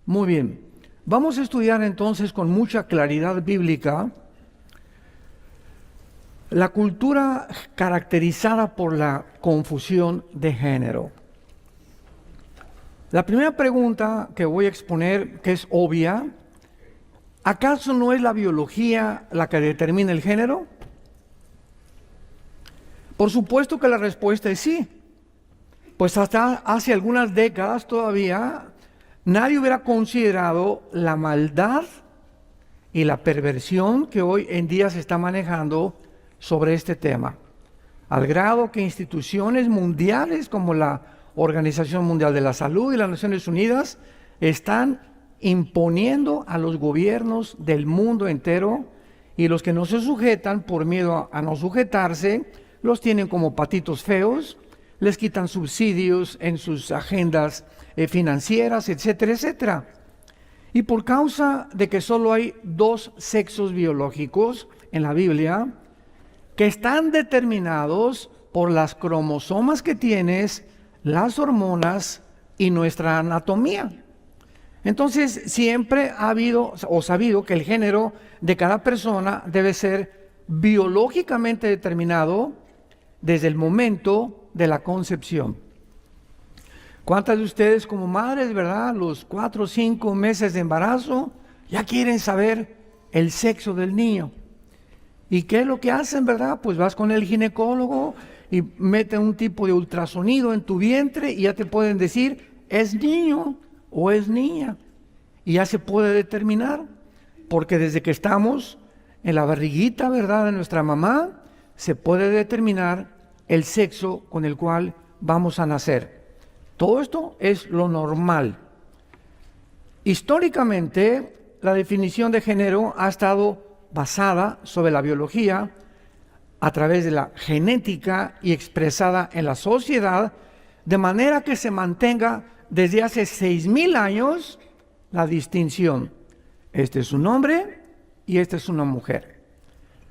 Muy bien. Vamos a estudiar entonces con mucha claridad bíblica la cultura caracterizada por la confusión de género. La primera pregunta que voy a exponer, que es obvia, ¿acaso no es la biología la que determina el género? Por supuesto que la respuesta es sí. Pues hasta hace algunas décadas todavía nadie hubiera considerado la maldad y la perversión que hoy en día se está manejando sobre este tema, al grado que instituciones mundiales como la Organización Mundial de la Salud y las Naciones Unidas están imponiendo a los gobiernos del mundo entero, y los que no se sujetan por miedo a no sujetarse, los tienen como patitos feos, les quitan subsidios en sus agendas financieras, etcétera, etcétera. Y por causa de que solo hay dos sexos biológicos en la Biblia, que están determinados por las cromosomas que tienes, las hormonas y nuestra anatomía. Entonces, siempre ha habido o sabido que el género de cada persona debe ser biológicamente determinado desde el momento de la concepción. ¿Cuántas de ustedes como madres, verdad, los 4 o 5 meses de embarazo, ya quieren saber el sexo del niño? ¿Y qué es lo que hacen, verdad? Pues vas con el ginecólogo y meten un tipo de ultrasonido en tu vientre y ya te pueden decir, ¿es niño o es niña? Y ya se puede determinar, porque desde que estamos en la barriguita, verdad, de nuestra mamá, se puede determinar el sexo con el cual vamos a nacer. Todo esto es lo normal. Históricamente, la definición de género ha estado basada sobre la biología a través de la genética y expresada en la sociedad, de manera que se mantenga desde hace 6,000 años la distinción. Este es un hombre y esta es una mujer.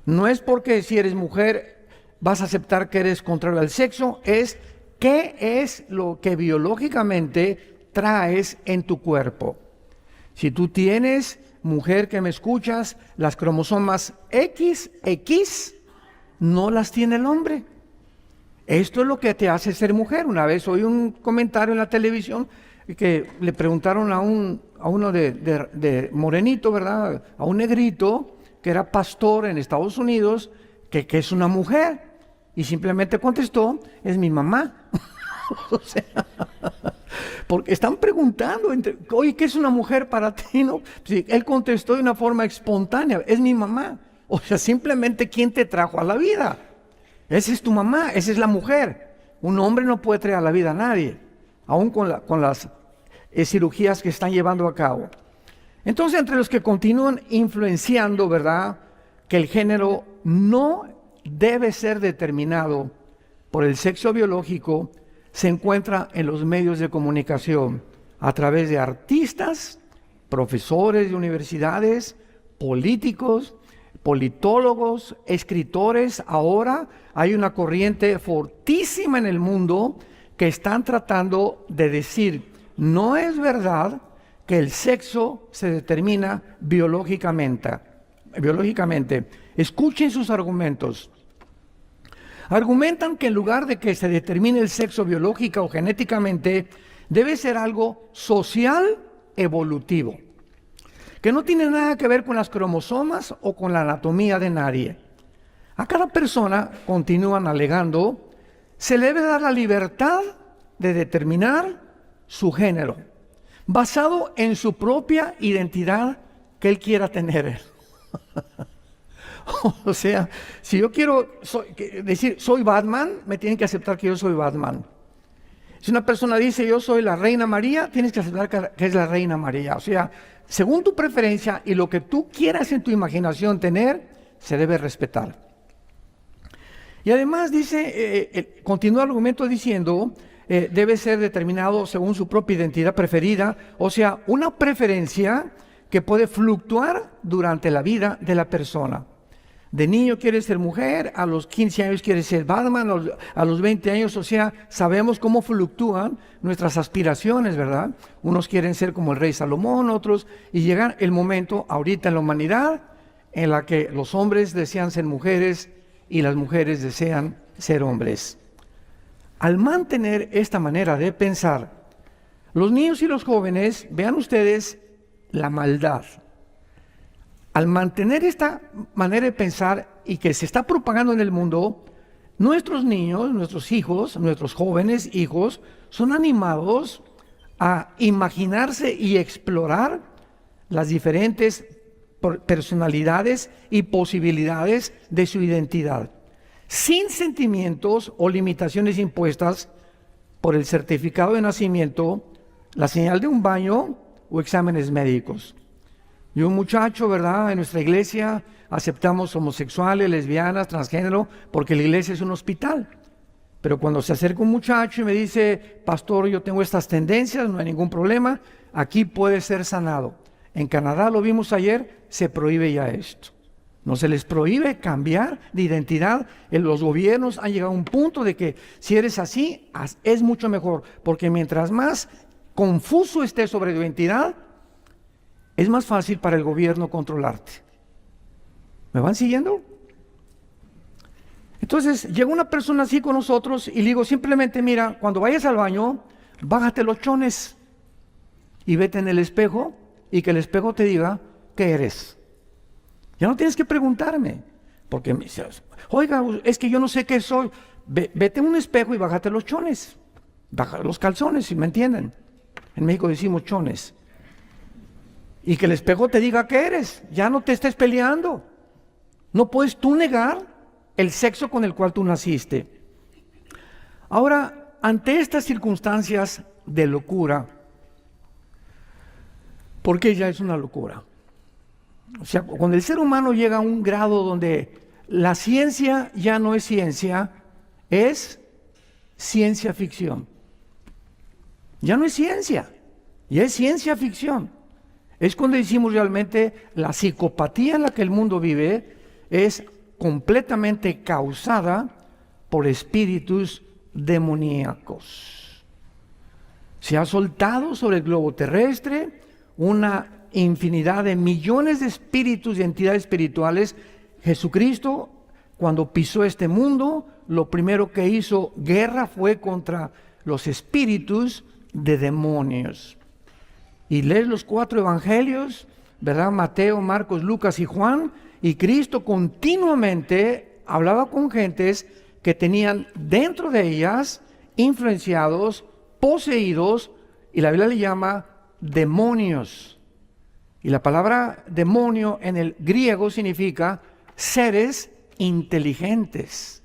No es porque si eres mujer vas a aceptar que eres contrario al sexo, es qué es lo que biológicamente traes en tu cuerpo. Si tú tienes, mujer que me escuchas, las cromosomas XX, no las tiene el hombre. Esto es lo que te hace ser mujer. Una vez oí un comentario en la televisión que le preguntaron a uno de morenito, ¿verdad? A un negrito que era pastor en Estados Unidos, que es una mujer. Y simplemente contestó, es mi mamá. O sea, porque están preguntando, oye, ¿qué es una mujer para ti? ¿No? Sí, él contestó de una forma espontánea, es mi mamá. O sea, simplemente, ¿quién te trajo a la vida? Esa es tu mamá, esa es la mujer. Un hombre no puede traer a la vida a nadie, aún con las cirugías que están llevando a cabo. Entonces, entre los que continúan influenciando, ¿verdad?, que el género no debe ser determinado por el sexo biológico, se encuentra en los medios de comunicación, a través de artistas, profesores de universidades, políticos, politólogos, escritores. Ahora hay una corriente fortísima en el mundo que están tratando de decir, no es verdad que el sexo se determina biológicamente. Escuchen sus argumentos. Argumentan que en lugar de que se determine el sexo biológica o genéticamente, debe ser algo social evolutivo, que no tiene nada que ver con las cromosomas o con la anatomía de nadie. A cada persona, continúan alegando, se le debe dar la libertad de determinar su género, basado en su propia identidad que él quiera tener. O sea, si yo quiero decir soy Batman, me tienen que aceptar que yo soy Batman. Si una persona dice yo soy la Reina María, tienes que aceptar que es la Reina María. O sea, según tu preferencia y lo que tú quieras en tu imaginación tener, se debe respetar. Y además dice, continúa el argumento diciendo, debe ser determinado según su propia identidad preferida, o sea, una preferencia que puede fluctuar durante la vida de la persona. De niño quieres ser mujer, a los 15 años quieres ser Batman, a los 20 años, o sea, sabemos cómo fluctúan nuestras aspiraciones, ¿verdad? Unos quieren ser como el rey Salomón, otros, y llega el momento ahorita en la humanidad en la que los hombres desean ser mujeres y las mujeres desean ser hombres. Al mantener esta manera de pensar, los niños y los jóvenes, vean ustedes la maldad. Al mantener esta manera de pensar y que se está propagando en el mundo, nuestros niños, nuestros hijos, nuestros jóvenes hijos, son animados a imaginarse y explorar las diferentes personalidades y posibilidades de su identidad, sin sentimientos o limitaciones impuestas por el certificado de nacimiento, la señal de un baño o exámenes médicos. Y un muchacho, ¿verdad? En nuestra iglesia aceptamos homosexuales, lesbianas, transgénero, porque la iglesia es un hospital. Pero cuando se acerca un muchacho y me dice, pastor, yo tengo estas tendencias, no hay ningún problema, aquí puede ser sanado. En Canadá, lo vimos ayer, se prohíbe ya esto. No se les prohíbe cambiar de identidad. Los gobiernos han llegado a un punto de que si eres así, es mucho mejor, porque mientras más confuso estés sobre tu identidad, es más fácil para el gobierno controlarte. ¿Me van siguiendo? Entonces, llega una persona así con nosotros y le digo simplemente, mira, cuando vayas al baño, bájate los chones y vete en el espejo y que el espejo te diga qué eres. Ya no tienes que preguntarme, porque me dices, oiga, es que yo no sé qué soy. Vete en un espejo y bájate los chones, baja los calzones, si me entienden. En México decimos chones. Y que el espejo te diga qué eres, ya no te estés peleando. No puedes tú negar el sexo con el cual tú naciste. Ahora, ante estas circunstancias de locura, porque ya es una locura. O sea, cuando el ser humano llega a un grado donde la ciencia ya no es ciencia, es ciencia ficción. Ya no es ciencia, ya es ciencia ficción. Es cuando decimos realmente la psicopatía en la que el mundo vive es completamente causada por espíritus demoníacos. Se ha soltado sobre el globo terrestre una infinidad de millones de espíritus y entidades espirituales. Jesucristo, cuando pisó este mundo, lo primero que hizo guerra fue contra los espíritus de demonios. Y lees los 4 evangelios, ¿verdad? Mateo, Marcos, Lucas y Juan, y Cristo continuamente hablaba con gentes que tenían dentro de ellas influenciados, poseídos, y la Biblia le llama demonios. Y la palabra demonio en el griego significa seres inteligentes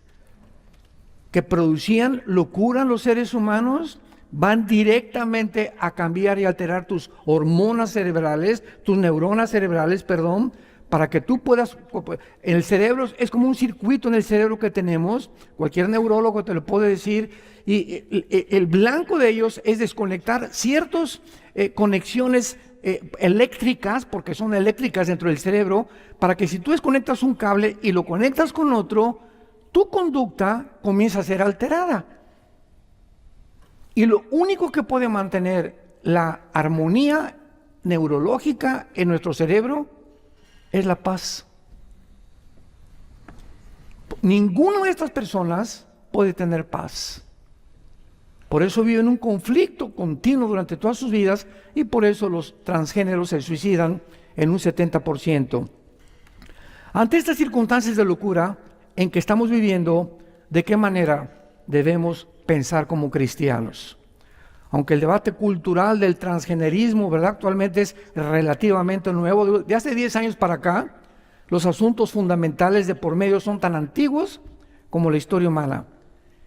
que producían locura en los seres humanos. Van directamente a cambiar y alterar tus hormonas cerebrales, tus neuronas cerebrales, para que tú puedas, el cerebro es como un circuito en el cerebro que tenemos, cualquier neurólogo te lo puede decir, y el blanco de ellos es desconectar ciertas conexiones eléctricas, porque son eléctricas dentro del cerebro, para que si tú desconectas un cable y lo conectas con otro, tu conducta comienza a ser alterada. Y lo único que puede mantener la armonía neurológica en nuestro cerebro es la paz. Ninguna de estas personas puede tener paz. Por eso viven un conflicto continuo durante todas sus vidas y por eso los transgéneros se suicidan en un 70%. Ante estas circunstancias de locura en que estamos viviendo, ¿de qué manera debemos pensar como cristianos? Aunque el debate cultural del transgenerismo, ¿verdad?, actualmente es relativamente nuevo, de hace 10 años para acá, los asuntos fundamentales de por medio son tan antiguos como la historia humana.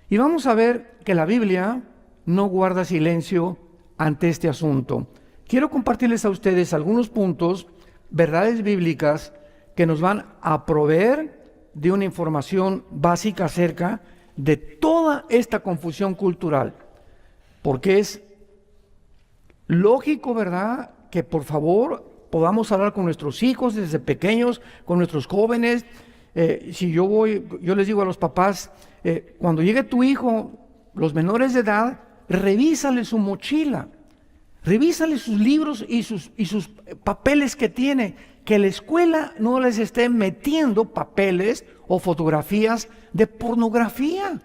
Y vamos a ver que la Biblia no guarda silencio ante este asunto. Quiero compartirles a ustedes algunos puntos, verdades bíblicas, que nos van a proveer de una información básica acerca de toda esta confusión cultural. Porque es lógico, ¿verdad?, que por favor podamos hablar con nuestros hijos desde pequeños, con nuestros jóvenes, Si yo les digo a los papás, cuando llegue tu hijo, los menores de edad, revísale su mochila, revísale sus libros y sus papeles que tiene, que la escuela no les esté metiendo papeles o fotografías de pornografía.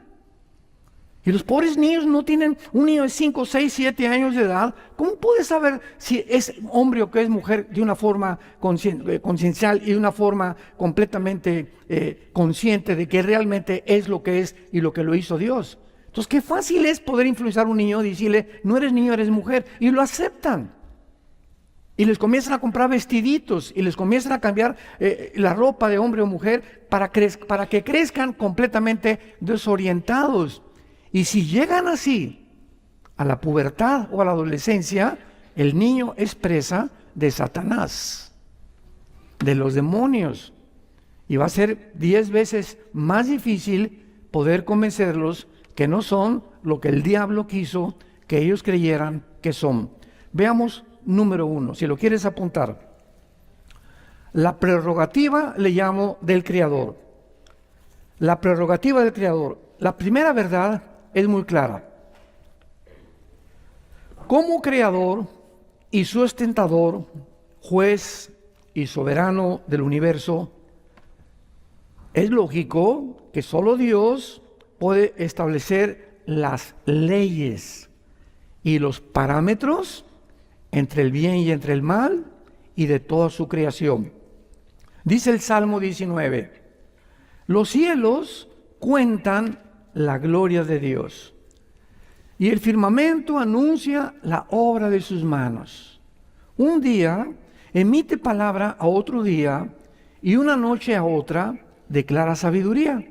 Y los pobres niños no tienen, un niño de 5, 6, 7 años de edad, ¿cómo puede saber si es hombre o que es mujer de una forma conciencial y de una forma completamente consciente de que realmente es lo que es y lo que lo hizo Dios? Entonces, qué fácil es poder influenciar a un niño y decirle, no eres niño, eres mujer, y lo aceptan. Y les comienzan a comprar vestiditos y les comienzan a cambiar la ropa de hombre o mujer para que crezcan completamente desorientados. Y si llegan así a la pubertad o a la adolescencia, el niño es presa de Satanás, de los demonios. Y va a ser 10 veces más difícil poder convencerlos que no son lo que el diablo quiso que ellos creyeran que son. Veamos número 1, si lo quieres apuntar. La prerrogativa le llamo del Creador. La prerrogativa del Creador. La primera verdad es muy clara. Como Creador y sustentador, juez y soberano del universo, es lógico que solo Dios puede establecer las leyes y los parámetros entre el bien y entre el mal y de toda su creación. Dice el Salmo 19, los cielos cuentan la gloria de Dios, y el firmamento anuncia la obra de sus manos. Un día emite palabra a otro día, y una noche a otra declara sabiduría.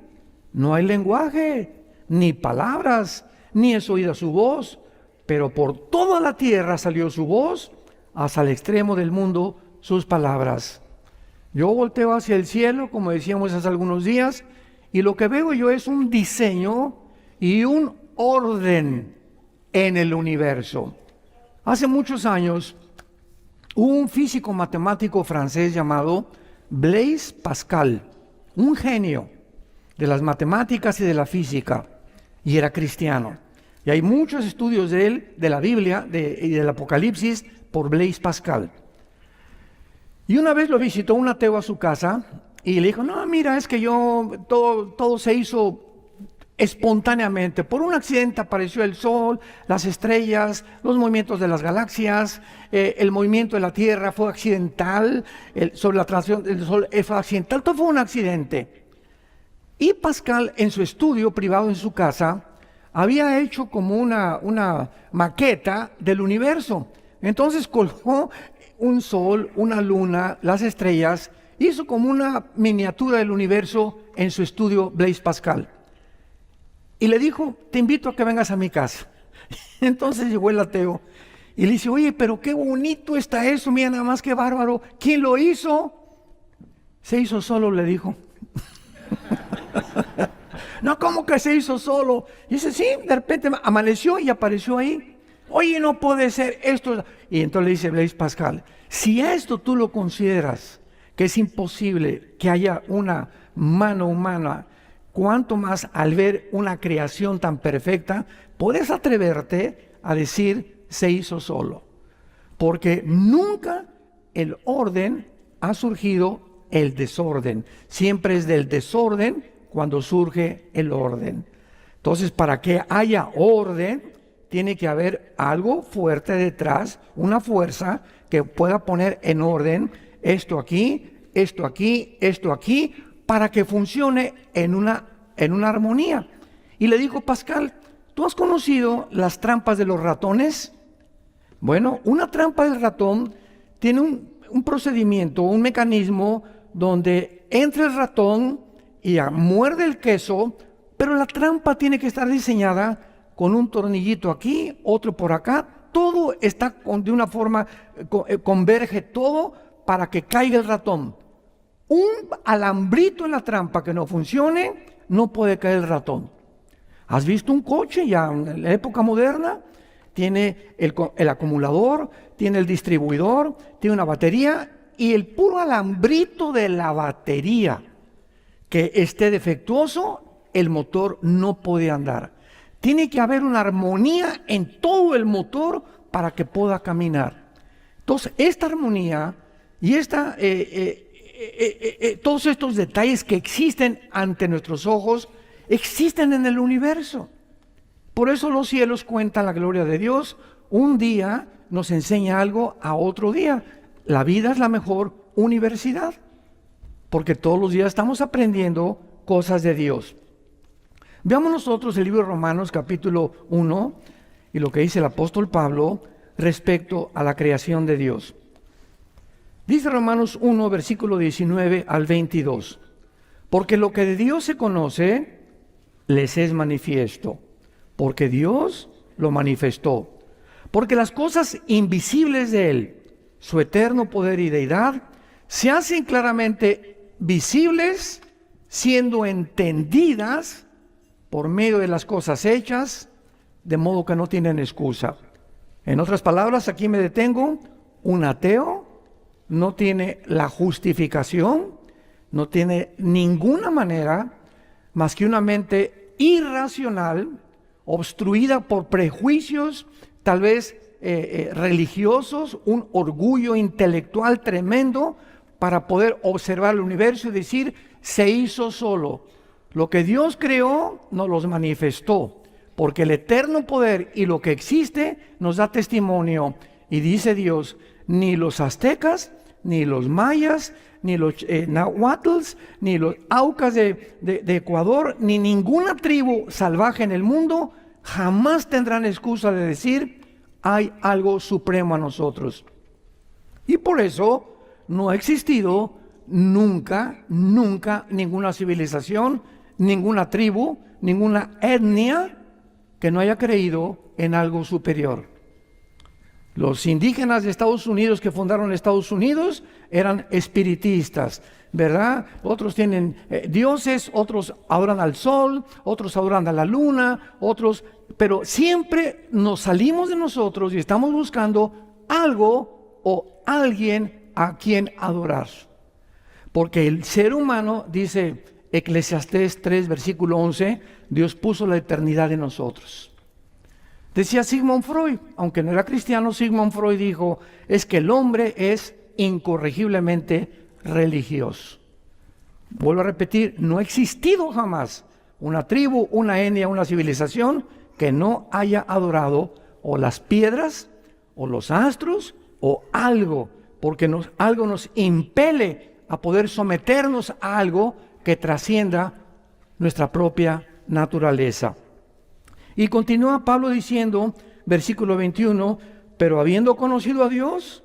No hay lenguaje, ni palabras, ni es oída su voz, pero por toda la tierra salió su voz, hasta el extremo del mundo sus palabras. Yo volteo hacia el cielo, como decíamos hace algunos días, y lo que veo yo es un diseño y un orden en el universo. Hace muchos años, hubo un físico matemático francés llamado Blaise Pascal, un genio de las matemáticas y de la física, y era cristiano. Y hay muchos estudios de él, de la Biblia y del Apocalipsis, por Blaise Pascal. Y una vez lo visitó un ateo a su casa, y le dijo, no, mira, es que todo se hizo espontáneamente. Por un accidente apareció el sol, las estrellas, los movimientos de las galaxias, el movimiento de la Tierra fue accidental, sobre la transición del sol fue accidental, todo fue un accidente. Y Pascal, en su estudio privado en su casa, había hecho como una maqueta del universo. Entonces colgó un sol, una luna, las estrellas, hizo como una miniatura del universo en su estudio Blaise Pascal. Y le dijo, te invito a que vengas a mi casa. Entonces llegó el ateo y le dice, oye, pero qué bonito está eso, mira nada más qué bárbaro. ¿Quién lo hizo? Se hizo solo, le dijo. No, ¿cómo que se hizo solo? Y dice, sí, de repente amaneció y apareció ahí. Oye, no puede ser esto. Y entonces le dice Blaise Pascal, si a esto tú lo consideras que es imposible que haya una mano humana, cuánto más al ver una creación tan perfecta, puedes atreverte a decir se hizo solo. Porque nunca el orden ha surgido el desorden. Siempre es del desorden cuando surge el orden. Entonces, para que haya orden, tiene que haber algo fuerte detrás, una fuerza que pueda poner en orden esto aquí, esto aquí, esto aquí, para que funcione en una armonía. Y le dijo Pascal, ¿tú has conocido las trampas de los ratones? Bueno, una trampa del ratón tiene un procedimiento, un mecanismo donde entra el ratón y muerde el queso, pero la trampa tiene que estar diseñada con un tornillito aquí, otro por acá, todo está de una forma, converge todo para que caiga el ratón. Un alambrito en la trampa que no funcione, no puede caer el ratón. ¿Has visto un coche ya en la época moderna? Tiene el acumulador, tiene el distribuidor, tiene una batería y el puro alambrito de la batería que esté defectuoso, el motor no puede andar. Tiene que haber una armonía en todo el motor para que pueda caminar. Entonces, esta armonía y todos estos detalles que existen ante nuestros ojos, existen en el universo. Por eso los cielos cuentan la gloria de Dios. Un día nos enseña algo a otro día. La vida es la mejor universidad, porque todos los días estamos aprendiendo cosas de Dios. Veamos nosotros el libro de Romanos capítulo 1 y lo que dice el apóstol Pablo respecto a la creación de Dios. Dice Romanos 1, versículo 19 al 22. Porque lo que de Dios se conoce, les es manifiesto, porque Dios lo manifestó. Porque las cosas invisibles de Él, su eterno poder y deidad, se hacen claramente visibles, siendo entendidas por medio de las cosas hechas, de modo que no tienen excusa. En otras palabras, aquí me detengo, un ateo no tiene la justificación, no tiene ninguna manera más que una mente irracional, obstruida por prejuicios, tal vez religiosos, un orgullo intelectual tremendo para poder observar el universo y decir, se hizo solo. Lo que Dios creó nos los manifestó, porque el eterno poder y lo que existe nos da testimonio. Y dice Dios, ni los aztecas, ni los mayas, ni los nahuatls, ni los aucas de Ecuador, ni ninguna tribu salvaje en el mundo jamás tendrán excusa de decir, hay algo supremo a nosotros. Y por eso no ha existido nunca ninguna civilización, ninguna tribu, ninguna etnia que no haya creído en algo superior. Los indígenas de Estados Unidos que fundaron Estados Unidos eran espiritistas, ¿verdad? Otros tienen dioses, otros adoran al sol, otros adoran a la luna, pero siempre nos salimos de nosotros y estamos buscando algo o alguien a quien adorar. Porque el ser humano, dice Eclesiastés 3, versículo 11, Dios puso la eternidad en nosotros. Decía Sigmund Freud, aunque no era cristiano, Sigmund Freud dijo, es que el hombre es incorregiblemente religioso. Vuelvo a repetir, no ha existido jamás una tribu, una etnia, una civilización que no haya adorado o las piedras, o los astros, o algo, porque algo nos impele a poder someternos a algo que trascienda nuestra propia naturaleza. Y continúa Pablo diciendo, versículo 21, pero habiendo conocido a Dios,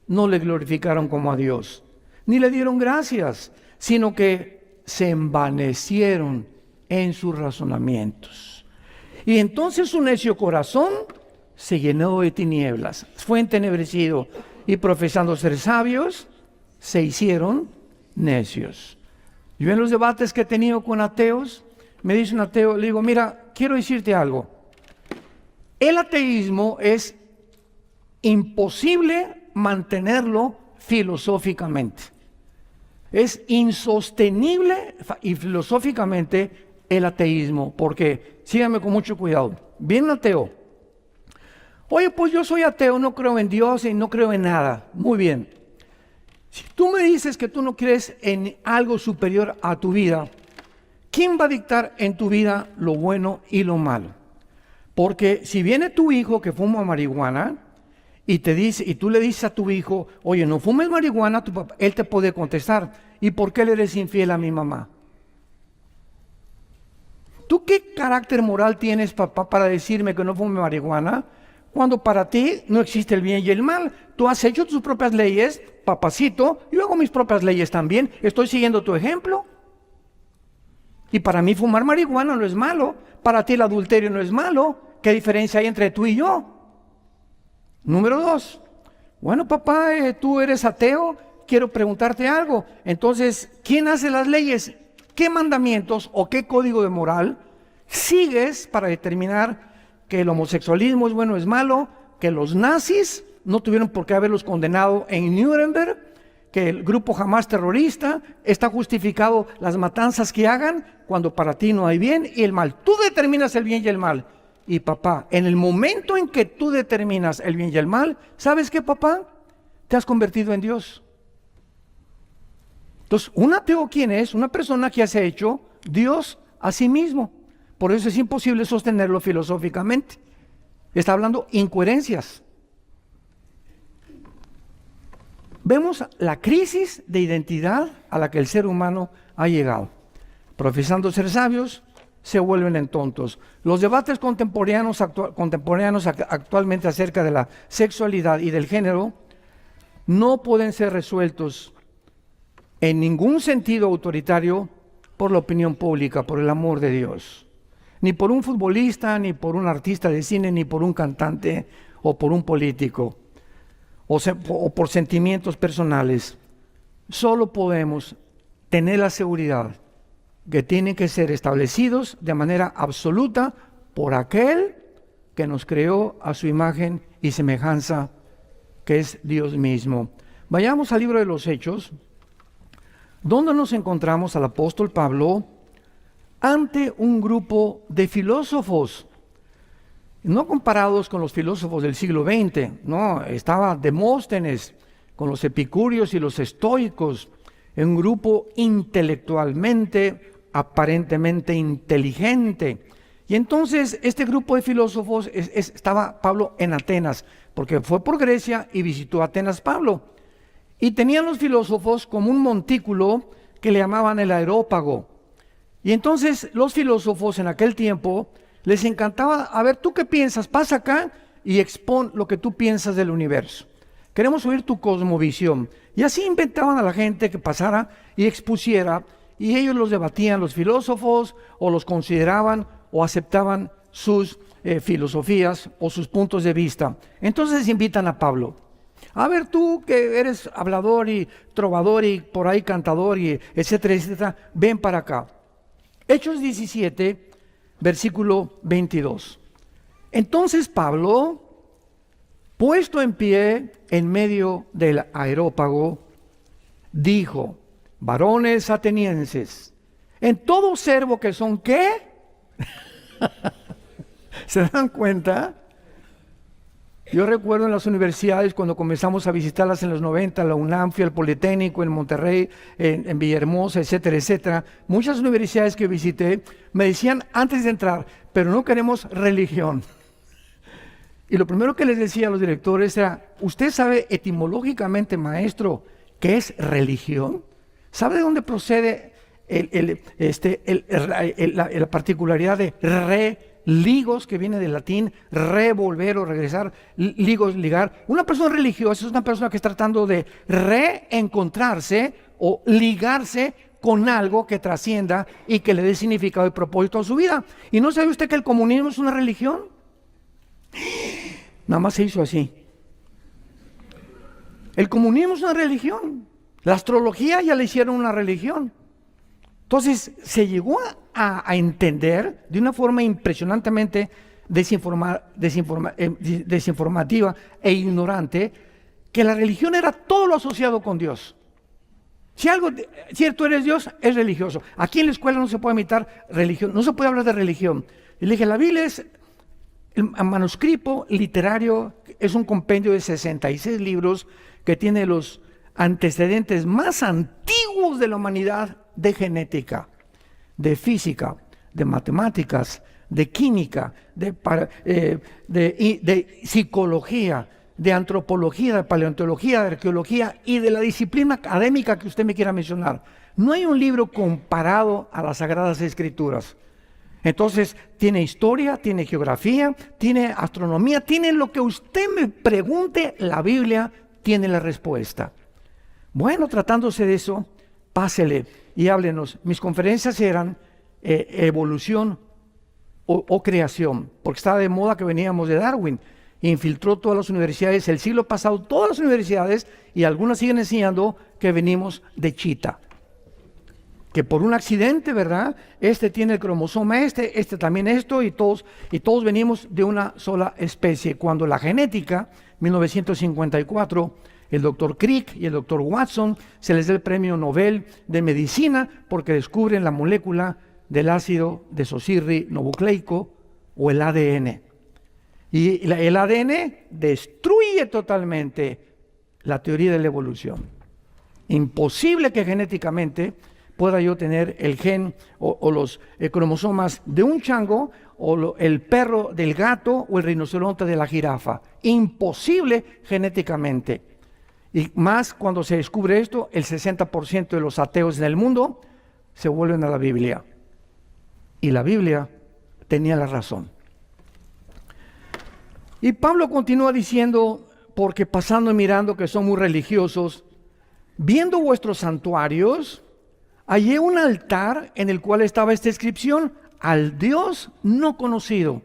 no le glorificaron como a Dios, ni le dieron gracias, sino que se envanecieron en sus razonamientos. Y entonces su necio corazón se llenó de tinieblas, fue entenebrecido, y profesando ser sabios, se hicieron necios. Yo en los debates que he tenido con ateos, me dice un ateo, le digo, mira, quiero decirte algo. El ateísmo es imposible mantenerlo filosóficamente. Es insostenible y filosóficamente el ateísmo, porque, síganme con mucho cuidado, viene un ateo. Oye, pues yo soy ateo, no creo en Dios y no creo en nada. Muy bien. Si tú me dices que tú no crees en algo superior a tu vida, ¿quién va a dictar en tu vida lo bueno y lo malo? Porque si viene tu hijo que fuma marihuana y te dice, y tú le dices a tu hijo, oye, no fumes marihuana, tu papá, él te puede contestar, ¿y por qué le eres infiel a mi mamá? ¿Tú qué carácter moral tienes, papá, para decirme que no fume marihuana? Cuando para ti no existe el bien y el mal. Tú has hecho tus propias leyes, papacito, yo hago mis propias leyes también, estoy siguiendo tu ejemplo. Y para mí fumar marihuana no es malo, para ti el adulterio no es malo. ¿Qué diferencia hay entre tú y yo? Número 2. Bueno, papá, tú eres ateo, quiero preguntarte algo. Entonces, ¿quién hace las leyes? ¿Qué mandamientos o qué código de moral sigues para determinar que el homosexualismo es bueno o es malo? Que los nazis no tuvieron por qué haberlos condenado en Nuremberg, que el grupo Hamás terrorista está justificado las matanzas que hagan cuando para ti no hay bien y el mal. Tú determinas el bien y el mal. Y papá, en el momento en que tú determinas el bien y el mal, ¿sabes qué, papá? Te has convertido en Dios. Entonces, un ateo, ¿quién es? Una persona que se ha hecho Dios a sí mismo. Por eso es imposible sostenerlo filosóficamente. Está hablando incoherencias. Vemos la crisis de identidad a la que el ser humano ha llegado. Profesando ser sabios, se vuelven en tontos. Los debates contemporáneos actualmente acerca de la sexualidad y del género no pueden ser resueltos en ningún sentido autoritario por la opinión pública, por el amor de Dios. Ni por un futbolista, ni por un artista de cine, ni por un cantante o por un político. O por sentimientos personales. Solo podemos tener la seguridad que tienen que ser establecidos de manera absoluta por aquel que nos creó a su imagen y semejanza, que es Dios mismo. Vayamos al libro de los Hechos, donde nos encontramos al apóstol Pablo ante un grupo de filósofos, no comparados con los filósofos del siglo XX, no, estaba Demóstenes con los epicúreos y los estoicos, un grupo intelectualmente, aparentemente inteligente. Y entonces este grupo de filósofos, estaba Pablo en Atenas, porque fue por Grecia y visitó Atenas Pablo. Y tenían los filósofos como un montículo que le llamaban el Areópago. Y entonces los filósofos en aquel tiempo les encantaba, a ver, ¿tú qué piensas? Pasa acá y expón lo que tú piensas del universo. Queremos oír tu cosmovisión. Y así inventaban a la gente que pasara y expusiera, y ellos los debatían, los filósofos, o los consideraban o aceptaban sus filosofías o sus puntos de vista. Entonces invitan a Pablo. A ver, tú que eres hablador y trovador y por ahí cantador y etcétera, etcétera, ven para acá. Hechos 17, versículo 22. Entonces Pablo, puesto en pie en medio del Areópago, dijo: varones atenienses, en todo servo que son, ¿qué? ¿Se dan cuenta? Yo recuerdo en las universidades, cuando comenzamos a visitarlas en los 90, la UNAM, fui al Politécnico, en Monterrey, en Villahermosa, etcétera, etcétera. Muchas universidades que visité me decían antes de entrar, pero no queremos religión. Y lo primero que les decía a los directores era: ¿usted sabe etimológicamente, maestro, qué es religión? ¿Sabe de dónde procede la particularidad de ligos, que viene del latín revolver o regresar, ligos, ligar? Una persona religiosa es una persona que está tratando de reencontrarse o ligarse con algo que trascienda y que le dé significado y propósito a su vida. ¿Y no sabe usted que el comunismo es una religión? Nada más se hizo así. El comunismo es una religión. La astrología ya le hicieron una religión. Entonces se llegó a entender de una forma impresionantemente desinformativa e ignorante que la religión era todo lo asociado con Dios. Si tú eres Dios, es religioso. Aquí en la escuela no se puede imitar religión, no se puede hablar de religión. Y le dije, la Biblia es el manuscrito literario, es un compendio de 66 libros que tiene los antecedentes más antiguos de la humanidad, de genética, de física, de matemáticas, de química, de psicología, de antropología, de paleontología, de arqueología y de la disciplina académica que usted me quiera mencionar. No hay un libro comparado a las Sagradas Escrituras. Entonces, tiene historia, tiene geografía, tiene astronomía, tiene lo que usted me pregunte, la Biblia tiene la respuesta. Bueno, tratándose de eso, pásele y háblenos. Mis conferencias eran evolución o creación, porque estaba de moda que veníamos de Darwin. Infiltró todas las universidades, el siglo pasado, todas las universidades, y algunas siguen enseñando que venimos de chita. Que por un accidente, ¿verdad? Este tiene el cromosoma este también esto, y todos venimos de una sola especie. Cuando la genética, 1954, el doctor Crick y el doctor Watson se les da el premio Nobel de Medicina porque descubren la molécula del ácido desoxirribonucleico o el ADN. Y el ADN destruye totalmente la teoría de la evolución. Imposible que genéticamente pueda yo tener el gen o los cromosomas de un chango o el perro del gato o el rinoceronte de la jirafa. Imposible genéticamente. Y más cuando se descubre esto, el 60% de los ateos en el mundo se vuelven a la Biblia. Y la Biblia tenía la razón. Y Pablo continúa diciendo, porque pasando y mirando que son muy religiosos, viendo vuestros santuarios, hallé un altar en el cual estaba esta inscripción: al Dios no conocido.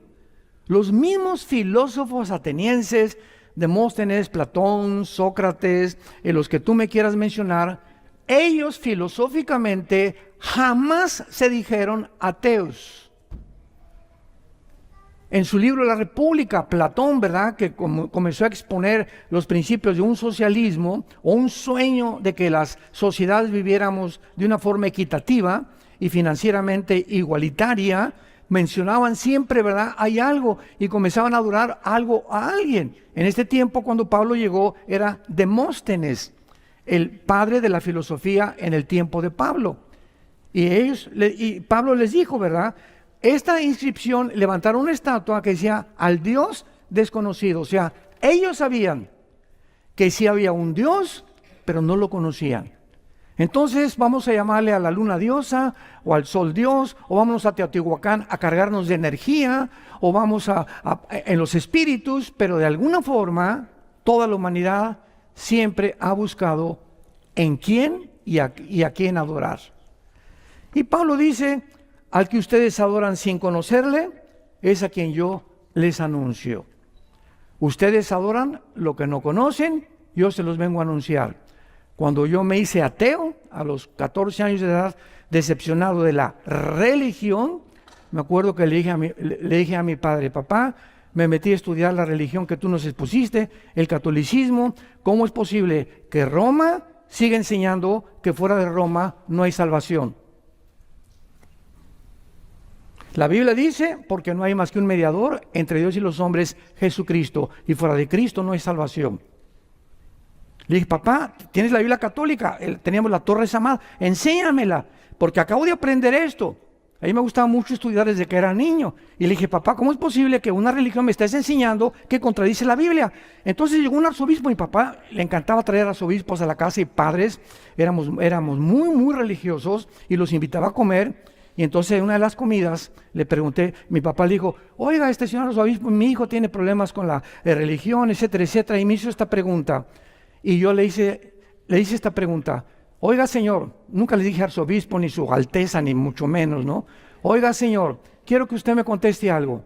Los mismos filósofos atenienses, Demóstenes, Platón, Sócrates, los que tú me quieras mencionar, ellos filosóficamente jamás se dijeron ateos. En su libro La República, Platón, ¿verdad?, que comenzó a exponer los principios de un socialismo o un sueño de que las sociedades viviéramos de una forma equitativa y financieramente igualitaria, mencionaban siempre, ¿verdad?, hay algo, y comenzaban a adorar algo a alguien. En este tiempo, cuando Pablo llegó, era Demóstenes, el padre de la filosofía en el tiempo de Pablo. Y Pablo les dijo, ¿verdad?, esta inscripción, levantaron una estatua que decía al Dios desconocido. O sea, ellos sabían que sí había un Dios, pero no lo conocían. Entonces vamos a llamarle a la luna diosa, o al sol dios, o vamos a Teotihuacán a cargarnos de energía, o vamos en los espíritus, pero de alguna forma toda la humanidad siempre ha buscado en quién y a quién adorar. Y Pablo dice: al que ustedes adoran sin conocerle, es a quien yo les anuncio. Ustedes adoran lo que no conocen, yo se los vengo a anunciar. Cuando yo me hice ateo, a los 14 años de edad, decepcionado de la religión, me acuerdo que le dije a mi padre: papá, me metí a estudiar la religión que tú nos expusiste, el catolicismo. ¿Cómo es posible que Roma siga enseñando que fuera de Roma no hay salvación? La Biblia dice, porque no hay más que un mediador entre Dios y los hombres, Jesucristo, y fuera de Cristo no hay salvación. Le dije: papá, ¿tienes la Biblia católica? Teníamos la Torre Samad, enséñamela, porque acabo de aprender esto. A mí me gustaba mucho estudiar desde que era niño. Y le dije: papá, ¿cómo es posible que una religión me estés enseñando que contradice la Biblia? Entonces llegó un arzobispo, mi papá le encantaba traer arzobispos a la casa y padres, éramos muy, muy religiosos, y los invitaba a comer. Y entonces en una de las comidas le pregunté, mi papá le dijo: oiga, este señor arzobispo, mi hijo tiene problemas con la religión, etcétera, etcétera. Y me hizo esta pregunta. Y yo le hice esta pregunta: oiga, señor, nunca le dije arzobispo, ni su alteza, ni mucho menos, ¿no? Oiga, señor, quiero que usted me conteste algo.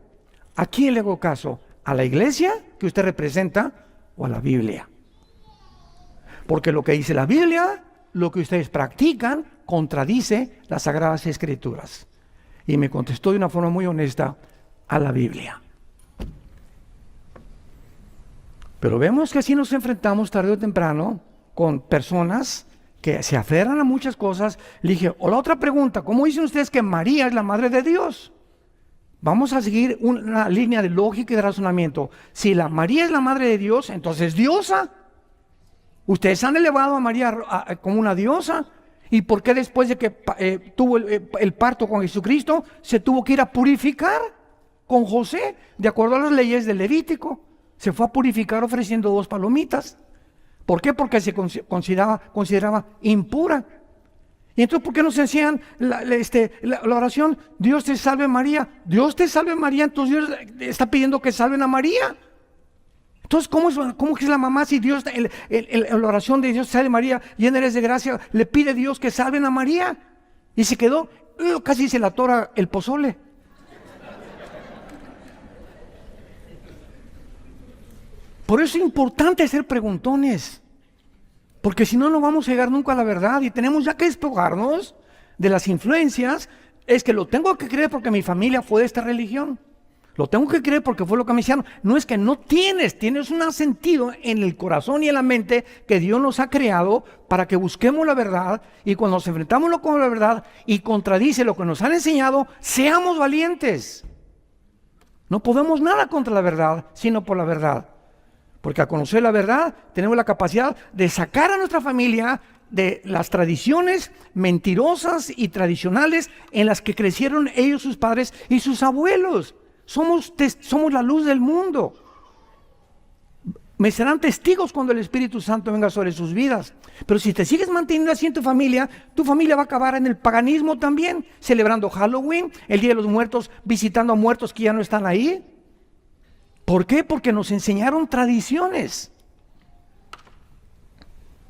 ¿A quién le hago caso? ¿A la iglesia que usted representa o a la Biblia? Porque lo que dice la Biblia, lo que ustedes practican, contradice las Sagradas Escrituras. Y me contestó de una forma muy honesta: a la Biblia. Pero vemos que así nos enfrentamos tarde o temprano con personas que se aferran a muchas cosas. Le dije: o la otra pregunta, ¿cómo dicen ustedes que María es la madre de Dios? Vamos a seguir una línea de lógica y de razonamiento. Si María es la madre de Dios, entonces diosa. Ustedes han elevado a María como una diosa. ¿Y por qué después de que tuvo el parto con Jesucristo se tuvo que ir a purificar con José? De acuerdo a las leyes del Levítico, se fue a purificar ofreciendo 2 palomitas. ¿Por qué? Porque se consideraba impura. Y entonces, ¿por qué nos enseñan la oración? Dios te salve María. Dios te salve María, entonces Dios está pidiendo que salven a María. Entonces, ¿cómo que es la mamá si Dios, la oración de Dios salve María, llena eres de gracia, le pide a Dios que salven a María? Y se quedó, casi se la atora el pozole. Por eso es importante ser preguntones, porque si no, no vamos a llegar nunca a la verdad, y tenemos ya que despojarnos de las influencias. Es que lo tengo que creer porque mi familia fue de esta religión. Lo tengo que creer porque fue lo que me hicieron. No es que no tienes un sentido en el corazón y en la mente que Dios nos ha creado para que busquemos la verdad, y cuando nos enfrentamos con la verdad y contradice lo que nos han enseñado, seamos valientes. No podemos nada contra la verdad, sino por la verdad. Porque al conocer la verdad, tenemos la capacidad de sacar a nuestra familia de las tradiciones mentirosas y tradicionales en las que crecieron ellos, sus padres y sus abuelos. Somos la luz del mundo. Me serán testigos cuando el Espíritu Santo venga sobre sus vidas. Pero si te sigues manteniendo así en tu familia va a acabar en el paganismo también, celebrando Halloween, el Día de los Muertos, visitando a muertos que ya no están ahí. ¿Por qué? Porque nos enseñaron tradiciones.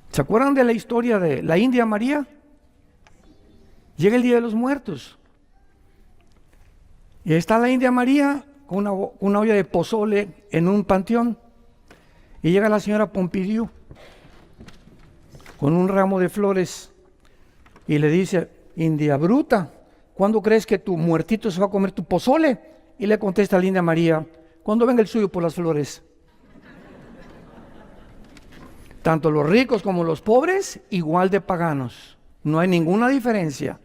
¿Se acuerdan de la historia de la India María? Llega el Día de los Muertos. Y ahí está la India María con una olla de pozole en un panteón. Y llega la señora Pompidou con un ramo de flores y le dice: India bruta, ¿cuándo crees que tu muertito se va a comer tu pozole? Y le contesta a la India María: cuando venga el suyo por las flores. Tanto los ricos como los pobres, igual de paganos. No hay ninguna diferencia.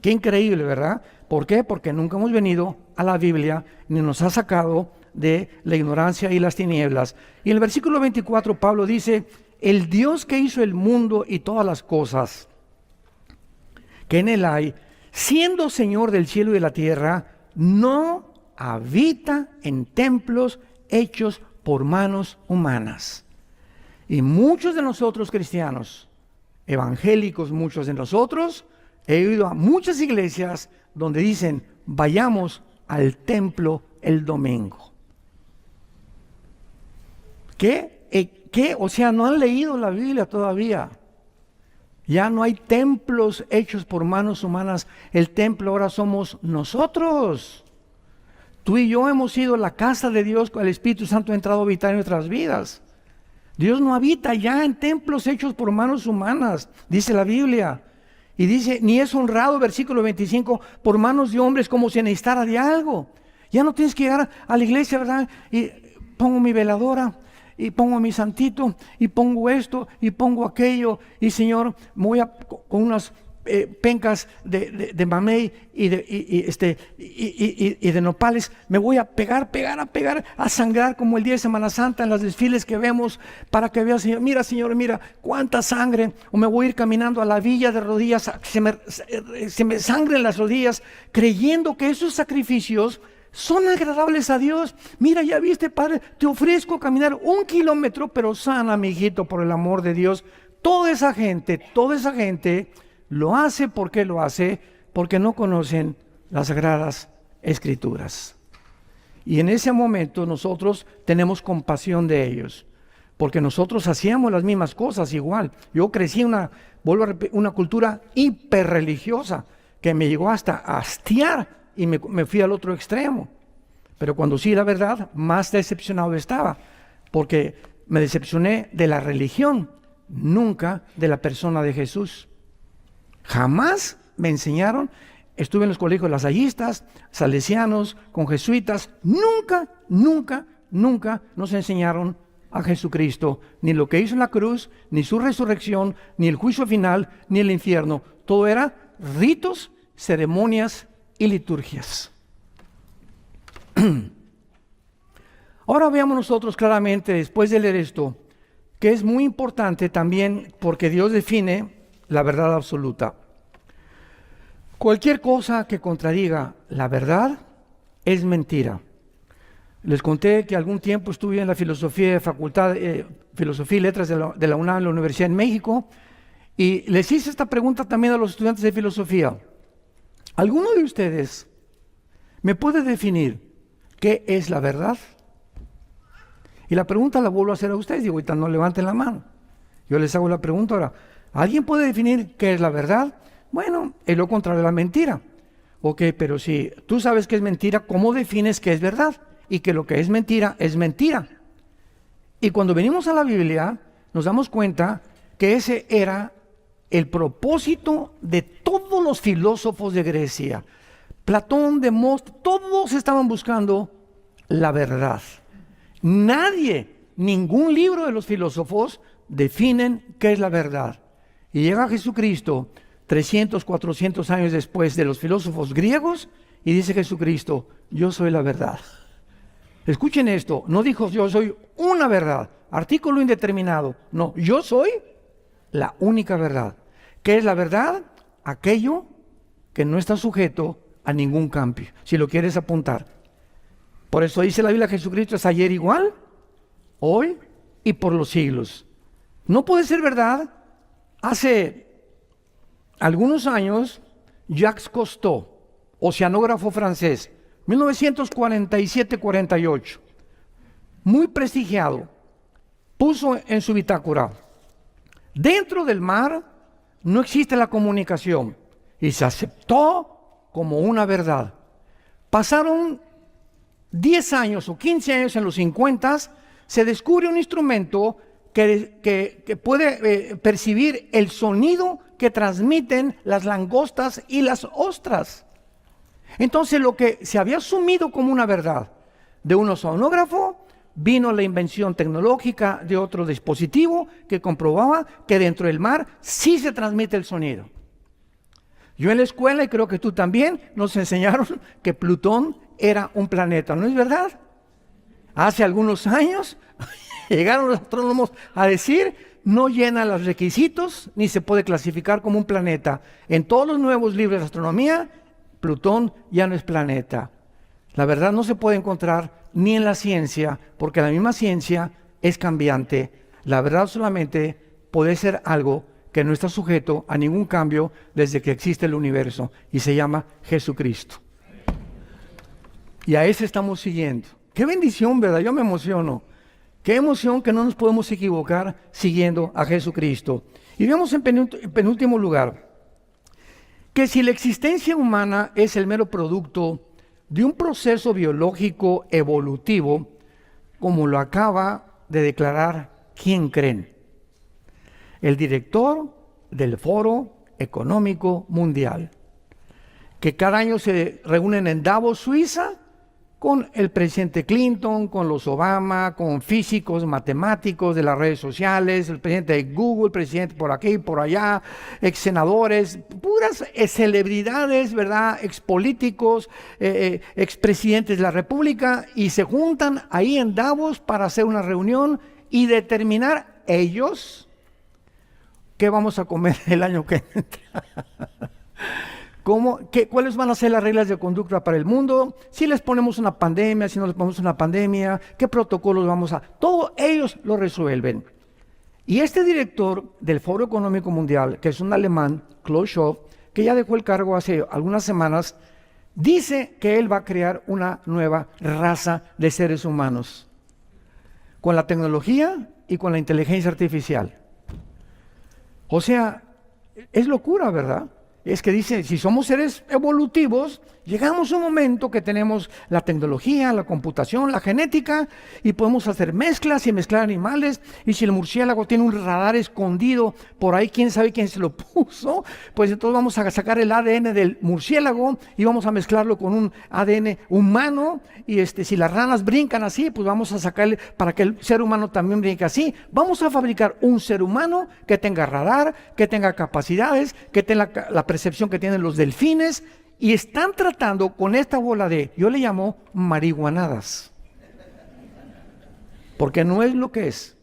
Qué increíble, ¿verdad? ¿Por qué? Porque nunca hemos venido a la Biblia ni nos ha sacado de la ignorancia y las tinieblas. Y en el versículo 24 Pablo dice: el Dios que hizo el mundo y todas las cosas que en él hay, siendo Señor del cielo y de la tierra, no habita en templos hechos por manos humanas. Y muchos de nosotros cristianos, evangélicos, muchos de nosotros, he ido a muchas iglesias donde dicen: vayamos al templo el domingo. ¿Qué? O sea, no han leído la Biblia todavía. Ya no hay templos hechos por manos humanas. El templo ahora somos nosotros. Tú y yo hemos sido la casa de Dios, con el Espíritu Santo ha entrado a habitar en nuestras vidas. Dios no habita ya en templos hechos por manos humanas, dice la Biblia. Y dice: ni es honrado, versículo 25, por manos de hombres como si necesitara de algo. Ya no tienes que llegar a la iglesia, ¿verdad? Y pongo mi veladora, y pongo mi santito, y pongo esto, y pongo aquello, y Señor, me voy con unas pencas de mamey y de nopales, me voy a pegar, a sangrar como el día de Semana Santa en los desfiles que vemos, para que veas: Señor, mira cuánta sangre. O me voy a ir caminando a la villa de rodillas, se me sangren las rodillas, creyendo que esos sacrificios son agradables a Dios. Mira, ya viste, Padre, te ofrezco caminar 1 kilómetro, pero sana, mi hijito, por el amor de Dios. Toda esa gente lo hace. ¿Por qué lo hace? Porque no conocen las Sagradas Escrituras. Y en ese momento nosotros tenemos compasión de ellos, porque nosotros hacíamos las mismas cosas igual. Yo crecí en una cultura hiperreligiosa que me llegó hasta a hastiar, y me fui al otro extremo. Pero cuando sí la verdad, más decepcionado estaba, porque me decepcioné de la religión, nunca de la persona de Jesús. Jamás me enseñaron. Estuve en los colegios lasallistas, salesianos, con jesuitas. Nunca nos enseñaron a Jesucristo, ni lo que hizo en la cruz, ni su resurrección, ni el juicio final, ni el infierno. Todo era ritos, ceremonias y liturgias. Ahora veamos nosotros claramente, después de leer esto, que es muy importante también, porque Dios define la verdad absoluta. Cualquier cosa que contradiga la verdad es mentira. Les conté que algún tiempo estuve en la filosofía y letras de la UNAM, en la Universidad en México, y les hice esta pregunta también a los estudiantes de filosofía: ¿alguno de ustedes me puede definir qué es la verdad? Y la pregunta la vuelvo a hacer a ustedes. Digo, ahorita no levanten la mano. Yo les hago la pregunta ahora. ¿Alguien puede definir qué es la verdad? Bueno, es lo contrario de la mentira. Ok, pero si tú sabes que es mentira, ¿cómo defines qué es verdad? Y que lo que es mentira es mentira. Y cuando venimos a la Biblia, nos damos cuenta que ese era el propósito de todos los filósofos de Grecia. Platón, Demóstenes, todos estaban buscando la verdad. Ningún libro de los filósofos definen qué es la verdad. Y llega Jesucristo 300, 400 años después de los filósofos griegos y dice Jesucristo, yo soy la verdad. Escuchen esto, no dijo yo soy una verdad, artículo indeterminado. No, yo soy la única verdad. ¿Qué es la verdad? Aquello que no está sujeto a ningún cambio, si lo quieres apuntar. Por eso dice la Biblia, Jesucristo es ayer igual, hoy y por los siglos. No puede ser verdad. Hace algunos años, Jacques Cousteau, oceanógrafo francés, 1947-48, muy prestigiado, puso en su bitácora, dentro del mar no existe la comunicación, y se aceptó como una verdad. Pasaron 10 años o 15 años, en los 50, se descubre un instrumento que puede percibir el sonido que transmiten las langostas y las ostras. Entonces, lo que se había asumido como una verdad de un oceanógrafo, vino la invención tecnológica de otro dispositivo que comprobaba que dentro del mar sí se transmite el sonido. Yo en la escuela, y creo que tú también, nos enseñaron que Plutón era un planeta, ¿no es verdad? Hace algunos años llegaron los astrónomos a decir, no llena los requisitos ni se puede clasificar como un planeta. En todos los nuevos libros de astronomía, Plutón ya no es planeta. La verdad no se puede encontrar ni en la ciencia, porque la misma ciencia es cambiante. La verdad solamente puede ser algo que no está sujeto a ningún cambio desde que existe el universo, y se llama Jesucristo. Y a ese estamos siguiendo. Qué bendición, ¿verdad? Yo me emociono. Qué emoción que no nos podemos equivocar siguiendo a Jesucristo. Y vemos en penúltimo lugar, que si la existencia humana es el mero producto de un proceso biológico evolutivo, como lo acaba de declarar, ¿quién creen? El director del Foro Económico Mundial, que cada año se reúnen en Davos, Suiza, con el presidente Clinton, con los Obama, con físicos, matemáticos de las redes sociales, el presidente de Google, el presidente por aquí, por allá, ex senadores, puras celebridades, ¿verdad? Ex políticos, ex presidentes de la República, y se juntan ahí en Davos para hacer una reunión y determinar ellos qué vamos a comer el año que entra. ¿Cuáles van a ser las reglas de conducta para el mundo? Si les ponemos una pandemia, si no les ponemos una pandemia, ¿qué protocolos vamos a...? Todos ellos lo resuelven. Y este director del Foro Económico Mundial, que es un alemán, Klaus Schwab, que ya dejó el cargo hace algunas semanas, dice que él va a crear una nueva raza de seres humanos, con la tecnología y con la inteligencia artificial. O sea, es locura, ¿verdad? Es que dice, si somos seres evolutivos, llegamos a un momento que tenemos la tecnología, la computación, la genética, y podemos hacer mezclas y mezclar animales, y si el murciélago tiene un radar escondido por ahí, quién sabe quién se lo puso, pues entonces vamos a sacar el ADN del murciélago y vamos a mezclarlo con un ADN humano, y si las ranas brincan así, pues vamos a sacarle para que el ser humano también brinque así. Vamos a fabricar un ser humano que tenga radar, que tenga capacidades, que tenga la percepción que tienen los delfines, y están tratando con esta bola de, yo le llamo marihuanadas, porque no es lo que es,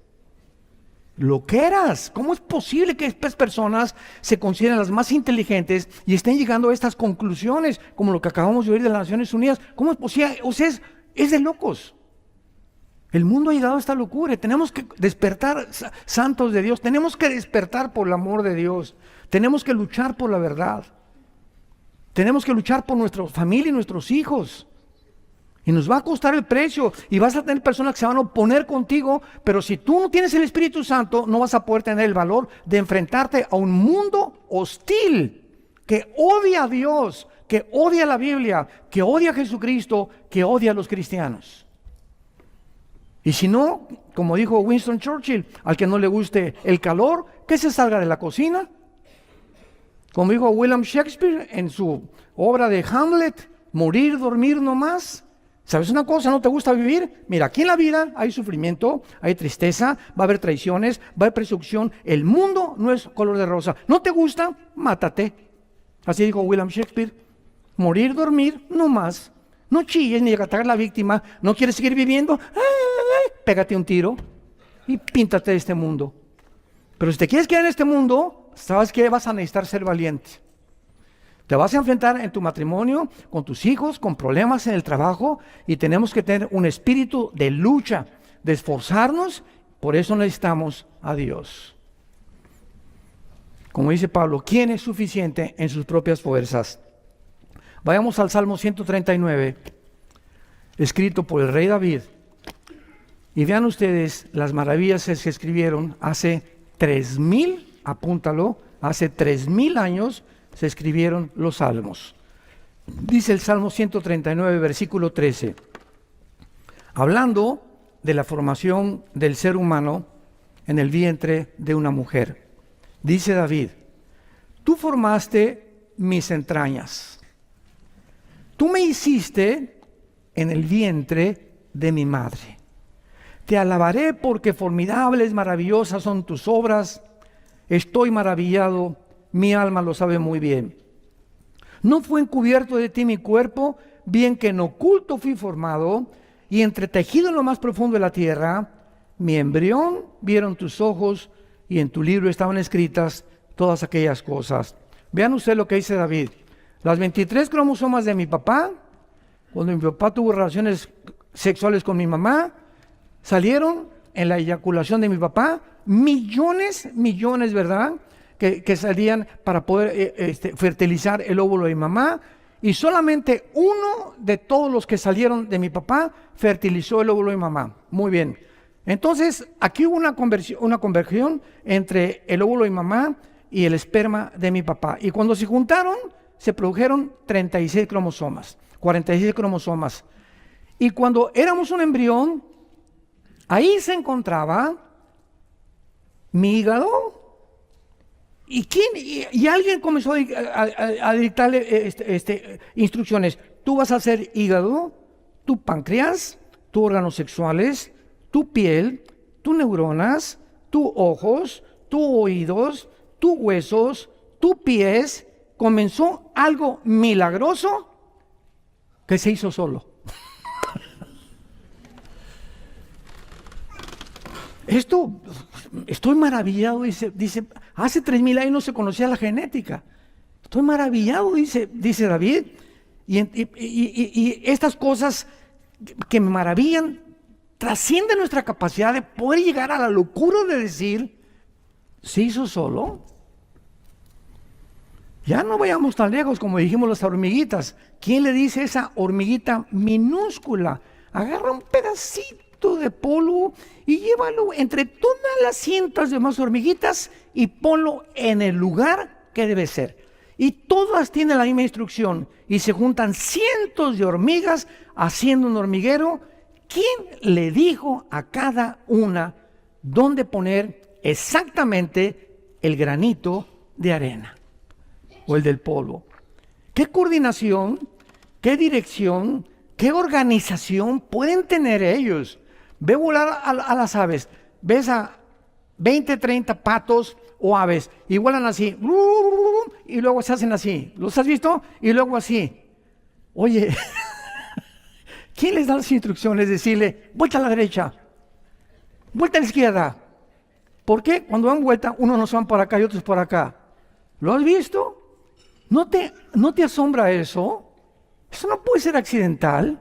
lo que eras. ¿Cómo es posible que estas personas se consideren las más inteligentes y estén llegando a estas conclusiones, como lo que acabamos de oír de las Naciones Unidas? ¿Cómo es posible? O sea, es de locos. El mundo ha llegado a esta locura. Tenemos que despertar, santos de Dios. Tenemos que despertar por el amor de Dios. Tenemos que luchar por la verdad. Tenemos que luchar por nuestra familia y nuestros hijos. Y nos va a costar el precio. Y vas a tener personas que se van a oponer contigo. Pero si tú no tienes el Espíritu Santo, no vas a poder tener el valor de enfrentarte a un mundo hostil, que odia a Dios, que odia la Biblia, que odia a Jesucristo, que odia a los cristianos. Y si no, como dijo Winston Churchill, al que no le guste el calor, que se salga de la cocina. Como dijo William Shakespeare en su obra de Hamlet, morir, dormir nomás. ¿Sabes una cosa? ¿No te gusta vivir? Mira, aquí en la vida hay sufrimiento, hay tristeza, va a haber traiciones, va a haber persecución. El mundo no es color de rosa. ¿No te gusta? Mátate. Así dijo William Shakespeare. Morir, dormir, no más. No chilles ni atacar a la víctima. ¿No quieres seguir viviendo? Pégate un tiro y píntate de este mundo. Pero si te quieres quedar en este mundo, sabes que vas a necesitar ser valiente. Te vas a enfrentar en tu matrimonio, con tus hijos, con problemas en el trabajo, y tenemos que tener un espíritu de lucha, de esforzarnos. Por eso necesitamos a Dios. Como dice Pablo, ¿quién es suficiente en sus propias fuerzas? Vayamos al Salmo 139, escrito por el rey David, y vean ustedes las maravillas que se escribieron hace 3,000, apúntalo, hace 3,000 años se escribieron los salmos. Dice el Salmo 139, versículo 13, hablando de la formación del ser humano en el vientre de una mujer. Dice David, tú formaste mis entrañas. Tú me hiciste en el vientre de mi madre. Te alabaré porque formidables, maravillosas son tus obras. Estoy maravillado, mi alma lo sabe muy bien. No fue encubierto de ti mi cuerpo, bien que en oculto fui formado, y entretejido en lo más profundo de la tierra, mi embrión vieron tus ojos, y en tu libro estaban escritas todas aquellas cosas. Vean ustedes lo que dice David. Las 23 cromosomas de mi papá, cuando mi papá tuvo relaciones sexuales con mi mamá, salieron en la eyaculación de mi papá, millones, ¿verdad?, que salían para poder fertilizar el óvulo de mi mamá, y solamente uno de todos los que salieron de mi papá fertilizó el óvulo de mi mamá. Muy bien. Entonces, aquí hubo una conversión entre el óvulo de mi mamá y el esperma de mi papá. Y cuando se juntaron, se produjeron 36 cromosomas, 46 cromosomas. Y cuando éramos un embrión, ahí se encontraba mi hígado. Y alguien comenzó a dictarle instrucciones. Tú vas a hacer hígado, tu páncreas, tus órganos sexuales, tu piel, tus neuronas, tus ojos, tus oídos, tus huesos, tus pies. Comenzó algo milagroso que se hizo solo. Estoy maravillado, dice, hace 3,000 años no se conocía la genética. Estoy maravillado, dice David, y estas cosas que me maravillan trascienden nuestra capacidad de poder llegar a la locura de decir, ¿se hizo solo? Ya no vayamos tan lejos como dijimos las hormiguitas. ¿Quién le dice a esa hormiguita minúscula? Agarra un pedacito de polvo y llévalo entre todas las cientos de más hormiguitas y ponlo en el lugar que debe ser. Y todas tienen la misma instrucción y se juntan cientos de hormigas haciendo un hormiguero. ¿Quién le dijo a cada una dónde poner exactamente el granito de arena o el del polvo? ¿Qué coordinación, qué dirección, qué organización pueden tener ellos? Ve volar a las aves, ves a 20, 30 patos o aves y vuelan así, y luego se hacen así. ¿Los has visto? Y luego así. Oye, ¿quién les da las instrucciones? Decirle, vuelta a la derecha, vuelta a la izquierda. ¿Por qué? Cuando dan vuelta, unos no se van por acá y otros por acá. ¿Lo has visto? ¿No te asombra eso? Eso no puede ser accidental.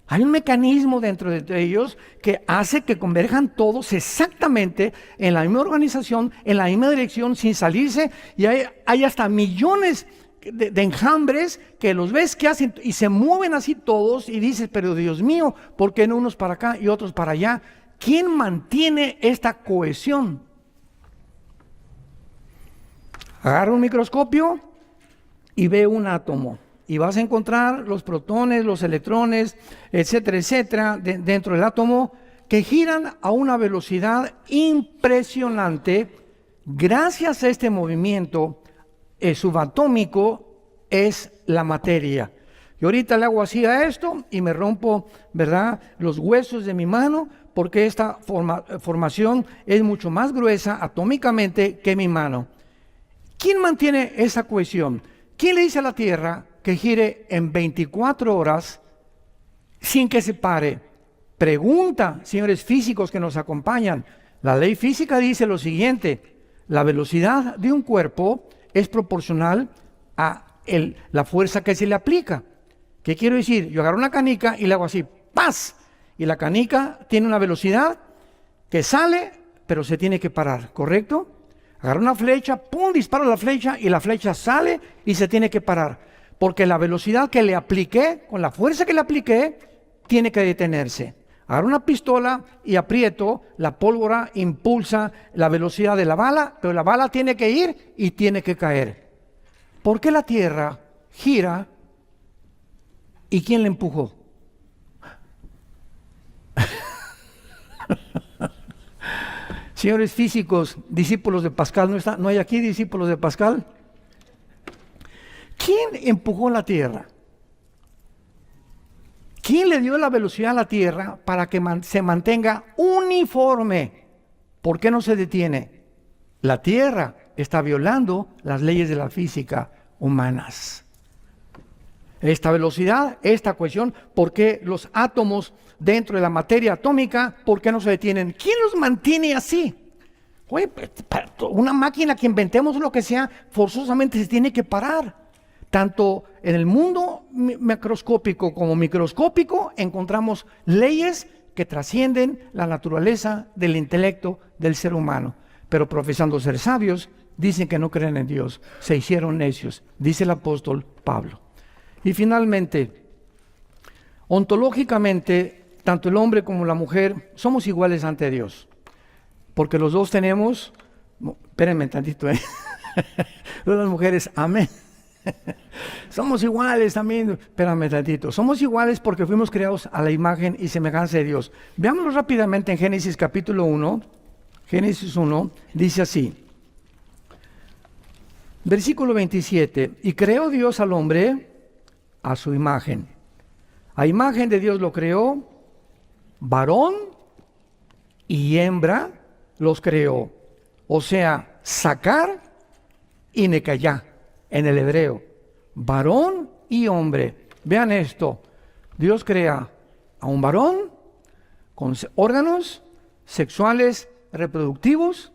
Hay un mecanismo dentro de ellos que hace que converjan todos exactamente en la misma organización, en la misma dirección, sin salirse. Y hay hasta millones de enjambres que los ves que hacen y se mueven así todos y dices, pero Dios mío, ¿por qué no unos para acá y otros para allá? ¿Quién mantiene esta cohesión? Agarra un microscopio y ve un átomo. Y vas a encontrar los protones, los electrones, etcétera, etcétera, dentro del átomo, que giran a una velocidad impresionante. Gracias a este movimiento subatómico es la materia. Y ahorita le hago así a esto y me rompo, ¿verdad?, los huesos de mi mano, porque esta formación es mucho más gruesa atómicamente que mi mano. ¿Quién mantiene esa cohesión? ¿Quién le dice a la Tierra que gire en 24 horas sin que se pare? Pregunta, señores físicos que nos acompañan. La ley física dice lo siguiente: la velocidad de un cuerpo es proporcional a la fuerza que se le aplica. ¿Qué quiero decir? Yo agarro una canica y le hago así, ¡paz! Y la canica tiene una velocidad que sale, pero se tiene que parar, ¿correcto? Agarro una flecha, ¡pum!, disparo la flecha y la flecha sale y se tiene que parar. Porque la velocidad que le apliqué, con la fuerza que le apliqué, tiene que detenerse. Agarro una pistola y aprieto, la pólvora impulsa la velocidad de la bala, pero la bala tiene que ir y tiene que caer. ¿Por qué la Tierra gira y quién le empujó? Señores físicos, discípulos de Pascal, ¿no hay aquí discípulos de Pascal? ¿Quién empujó la Tierra? ¿Quién le dio la velocidad a la Tierra para que se mantenga uniforme? ¿Por qué no se detiene? La Tierra está violando las leyes de la física humanas. Esta velocidad, esta cohesión, ¿por qué los átomos dentro de la materia atómica, por qué no se detienen? ¿Quién los mantiene así? Oye, una máquina que inventemos lo que sea, forzosamente se tiene que parar. Tanto en el mundo macroscópico como microscópico encontramos leyes que trascienden la naturaleza del intelecto del ser humano. Pero profesando ser sabios, dicen que no creen en Dios. Se hicieron necios, dice el apóstol Pablo. Y finalmente, ontológicamente, tanto el hombre como la mujer somos iguales ante Dios. Porque los dos tenemos, espérenme tantito, las mujeres, amén. Somos iguales también, espérame tantito. Somos iguales porque fuimos creados a la imagen y semejanza de Dios. Veámoslo rápidamente en Génesis capítulo 1. Génesis 1 dice así. Versículo 27. Y creó Dios al hombre a su imagen. A imagen de Dios lo creó, varón y hembra los creó. O sea, sacar y necayá en el hebreo. Varón y hombre. Vean esto. Dios crea a un varón con órganos sexuales reproductivos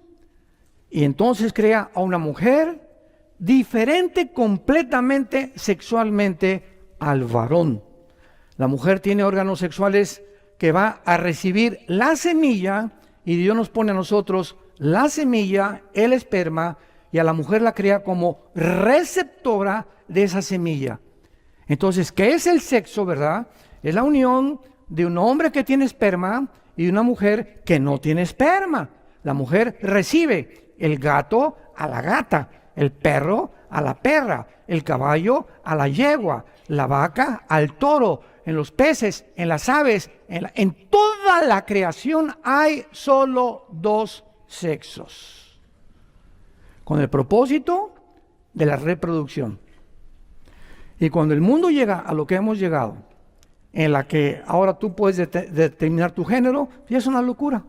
y entonces crea a una mujer diferente completamente sexualmente al varón. La mujer tiene órganos sexuales que va a recibir la semilla y Dios nos pone a nosotros la semilla, el esperma, y a la mujer la crea como receptora de esa semilla. Entonces, ¿qué es el sexo, verdad? Es la unión de un hombre que tiene esperma y de una mujer que no tiene esperma. La mujer recibe el gato a la gata, el perro a la perra, el caballo a la yegua, la vaca al toro. En los peces, en las aves, en toda la creación hay solo dos sexos, con el propósito de la reproducción. Y cuando el mundo llega a lo que hemos llegado, en la que ahora tú puedes determinar tu género, ya es una locura.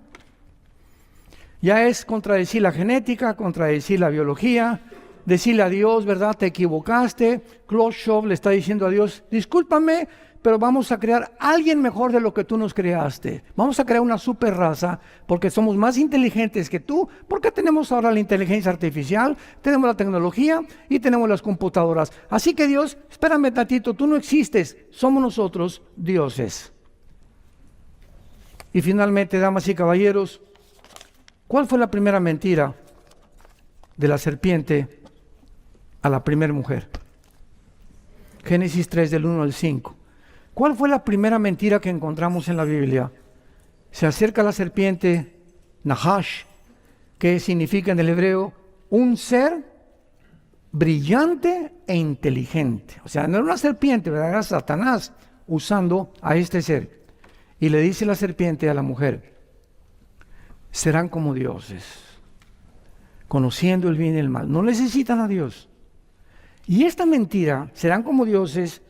Ya es contradecir la genética, contradecir la biología, decirle a Dios, ¿verdad? Te equivocaste. Klaus Schwab le está diciendo a Dios, discúlpame, pero vamos a crear a alguien mejor de lo que tú nos creaste. Vamos a crear una super raza porque somos más inteligentes que tú, porque tenemos ahora la inteligencia artificial, tenemos la tecnología y tenemos las computadoras. Así que Dios, espérame tantito, tú no existes, somos nosotros dioses. Y finalmente, damas y caballeros, ¿cuál fue la primera mentira de la serpiente a la primera mujer? Génesis 3 del 1 al 5. ¿Cuál fue la primera mentira que encontramos en la Biblia? Se acerca la serpiente, Nahash, que significa en el hebreo un ser brillante e inteligente. O sea, no era una serpiente, ¿verdad? Era Satanás usando a este ser. Y le dice la serpiente a la mujer, serán como dioses, conociendo el bien y el mal. No necesitan a Dios. Y esta mentira, serán como dioses,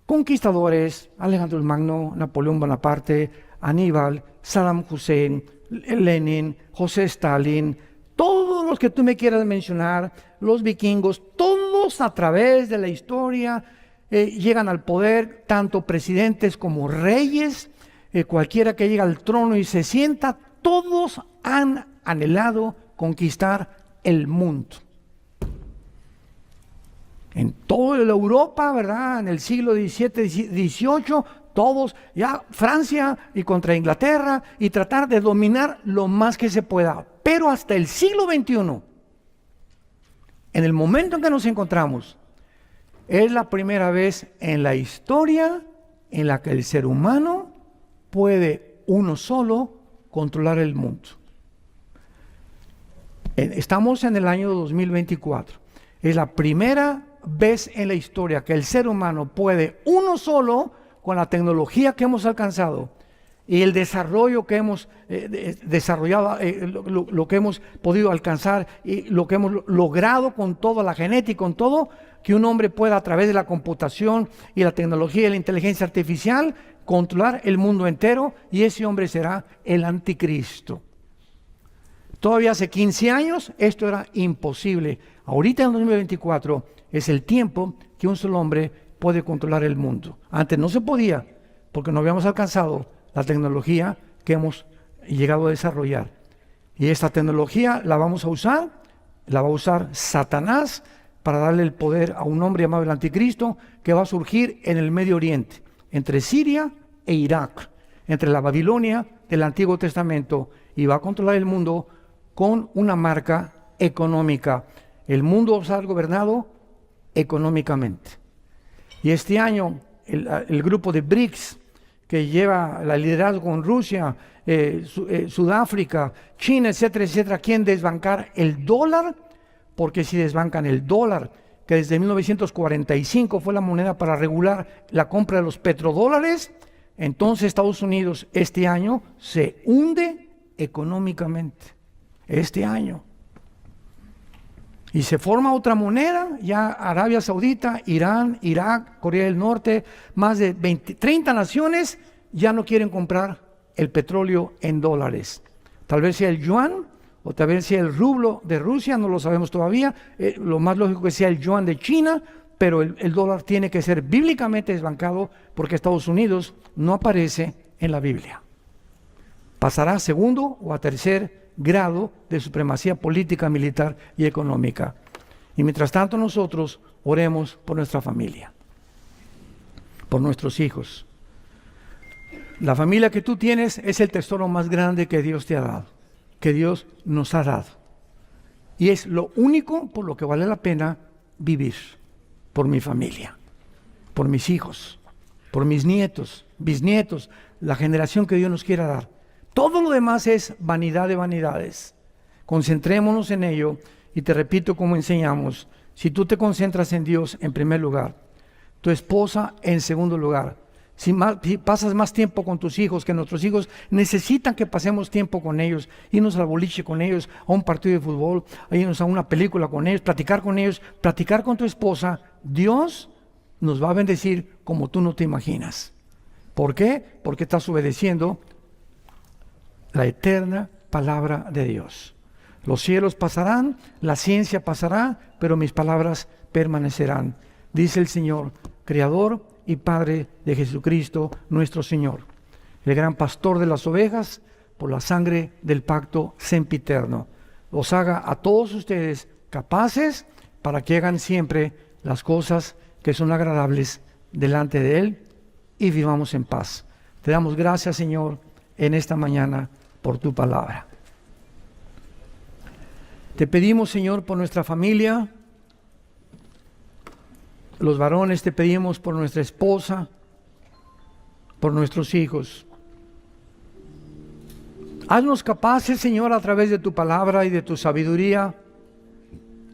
conquistadores, Alejandro el Magno, Napoleón Bonaparte, Aníbal, Saddam Hussein, Lenin, José Stalin, todos los que tú me quieras mencionar, los vikingos, todos a través de la historia llegan al poder, tanto presidentes como reyes, cualquiera que llega al trono y se sienta, todos han anhelado conquistar el mundo. En toda la Europa, ¿verdad? En el siglo XVII, XVIII, todos, ya Francia y contra Inglaterra, y tratar de dominar lo más que se pueda. Pero hasta el siglo XXI, en el momento en que nos encontramos, es la primera vez en la historia en la que el ser humano puede uno solo controlar el mundo. Estamos en el año 2024. Es la primera vez en la historia que el ser humano puede uno solo, con la tecnología que hemos alcanzado y el desarrollo que hemos desarrollado, lo que hemos podido alcanzar y lo que hemos logrado con toda la genética, con todo, que un hombre pueda a través de la computación y la tecnología y la inteligencia artificial controlar el mundo entero, y ese hombre será el anticristo. Todavía hace 15 años esto era imposible. Ahorita en 2024 es el tiempo que un solo hombre puede controlar el mundo. Antes no se podía porque no habíamos alcanzado la tecnología que hemos llegado a desarrollar. Y esta tecnología la vamos a usar, la va a usar Satanás para darle el poder a un hombre llamado el anticristo, que va a surgir en el Medio Oriente, entre Siria e Irak, entre la Babilonia del Antiguo Testamento, y va a controlar el mundo con una marca económica. El mundo va a ser gobernado económicamente. Y este año el grupo de BRICS, que lleva el liderazgo con Rusia, Sudáfrica, China, etcétera, etcétera, quieren desbancar el dólar, porque si desbancan el dólar, que desde 1945 fue la moneda para regular la compra de los petrodólares, entonces Estados Unidos este año se hunde económicamente. Este año. Y se forma otra moneda, ya Arabia Saudita, Irán, Irak, Corea del Norte, más de 30 naciones ya no quieren comprar el petróleo en dólares. Tal vez sea el yuan, o tal vez sea el rublo de Rusia, no lo sabemos todavía. Lo más lógico que sea el yuan de China, pero el dólar tiene que ser bíblicamente desbancado, porque Estados Unidos no aparece en la Biblia. Pasará a segundo o a tercer grado de supremacía política, militar y económica. Y mientras tanto nosotros oremos por nuestra familia, por nuestros hijos. La familia que tú tienes es el tesoro más grande que Dios te ha dado, que Dios nos ha dado. Y es lo único por lo que vale la pena vivir, por mi familia, por mis hijos, por mis nietos, bisnietos, la generación que Dios nos quiera dar. Todo lo demás es vanidad de vanidades. Concentrémonos en ello, y te repito como enseñamos: si tú te concentras en Dios en primer lugar, tu esposa en segundo lugar, si pasas más tiempo con tus hijos, que nuestros hijos necesitan que pasemos tiempo con ellos, irnos al boliche con ellos, a un partido de fútbol, irnos a una película con ellos, platicar con tu esposa, Dios nos va a bendecir como tú no te imaginas. ¿Por qué? Porque estás obedeciendo la eterna palabra de Dios. Los cielos pasarán, la ciencia pasará, pero mis palabras permanecerán, dice el Señor, Creador y Padre de Jesucristo nuestro Señor, el gran pastor de las ovejas, por la sangre del pacto sempiterno. Os haga a todos ustedes capaces para que hagan siempre las cosas que son agradables delante de Él, y vivamos en paz. Te damos gracias, Señor, en esta mañana por tu palabra. Te pedimos, Señor, por nuestra familia, los varones, te pedimos por nuestra esposa, por nuestros hijos. Haznos capaces, Señor, a través de tu palabra y de tu sabiduría,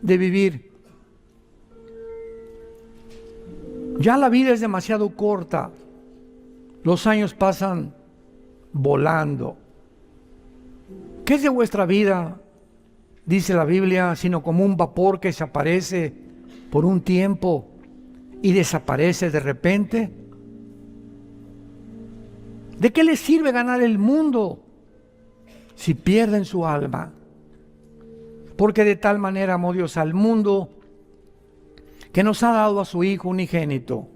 de vivir. Ya la vida es demasiado corta, los años pasan volando. ¿Qué es de vuestra vida? Dice la Biblia, sino como un vapor que se aparece por un tiempo y desaparece de repente. ¿De qué les sirve ganar el mundo si pierden su alma? Porque de tal manera amó Dios al mundo que nos ha dado a su Hijo unigénito,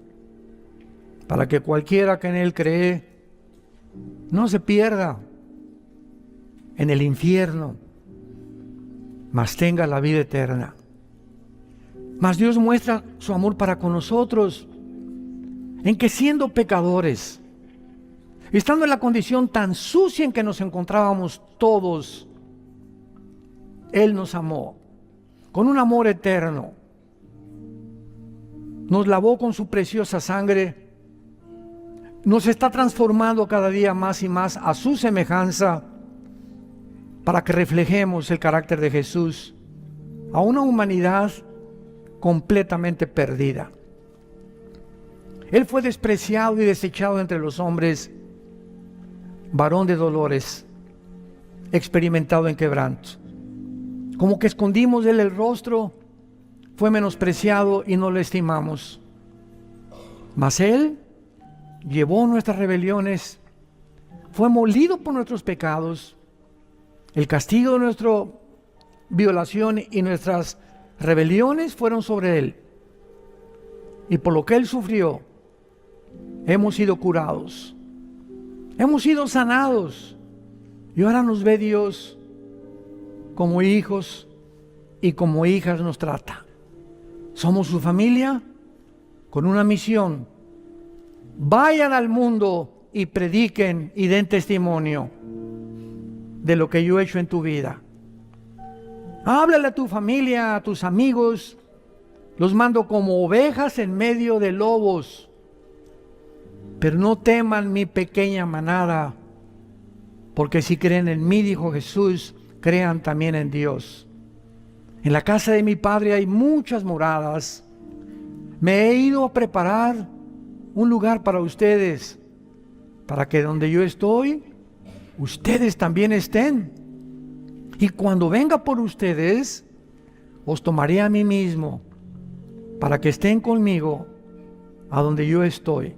para que cualquiera que en Él cree no se pierda en el infierno, mas tenga la vida eterna. Mas Dios muestra su amor para con nosotros en que, siendo pecadores, estando en la condición tan sucia en que nos encontrábamos todos, Él nos amó con un amor eterno. Nos lavó con su preciosa sangre, nos está transformando cada día más y más a su semejanza para que reflejemos el carácter de Jesús a una humanidad completamente perdida. Él fue despreciado y desechado entre los hombres, varón de dolores, experimentado en quebranto. Como que escondimos de él el rostro, fue menospreciado y no lo estimamos. Mas él llevó nuestras rebeliones, fue molido por nuestros pecados. El castigo de nuestra violación y nuestras rebeliones fueron sobre él. Y por lo que él sufrió, hemos sido curados, hemos sido sanados. Y ahora nos ve Dios como hijos y como hijas nos trata. Somos su familia con una misión. Vayan al mundo y prediquen y den testimonio de lo que yo he hecho en tu vida. Háblale a tu familia, a tus amigos. Los mando como ovejas en medio de lobos. Pero no teman mi pequeña manada, porque si creen en mí, dijo Jesús, crean también en Dios. En la casa de mi Padre hay muchas moradas. Me he ido a preparar un lugar para ustedes, para que donde yo estoy, ustedes también estén. Y cuando venga por ustedes, os tomaré a mí mismo, para que estén conmigo a donde yo estoy.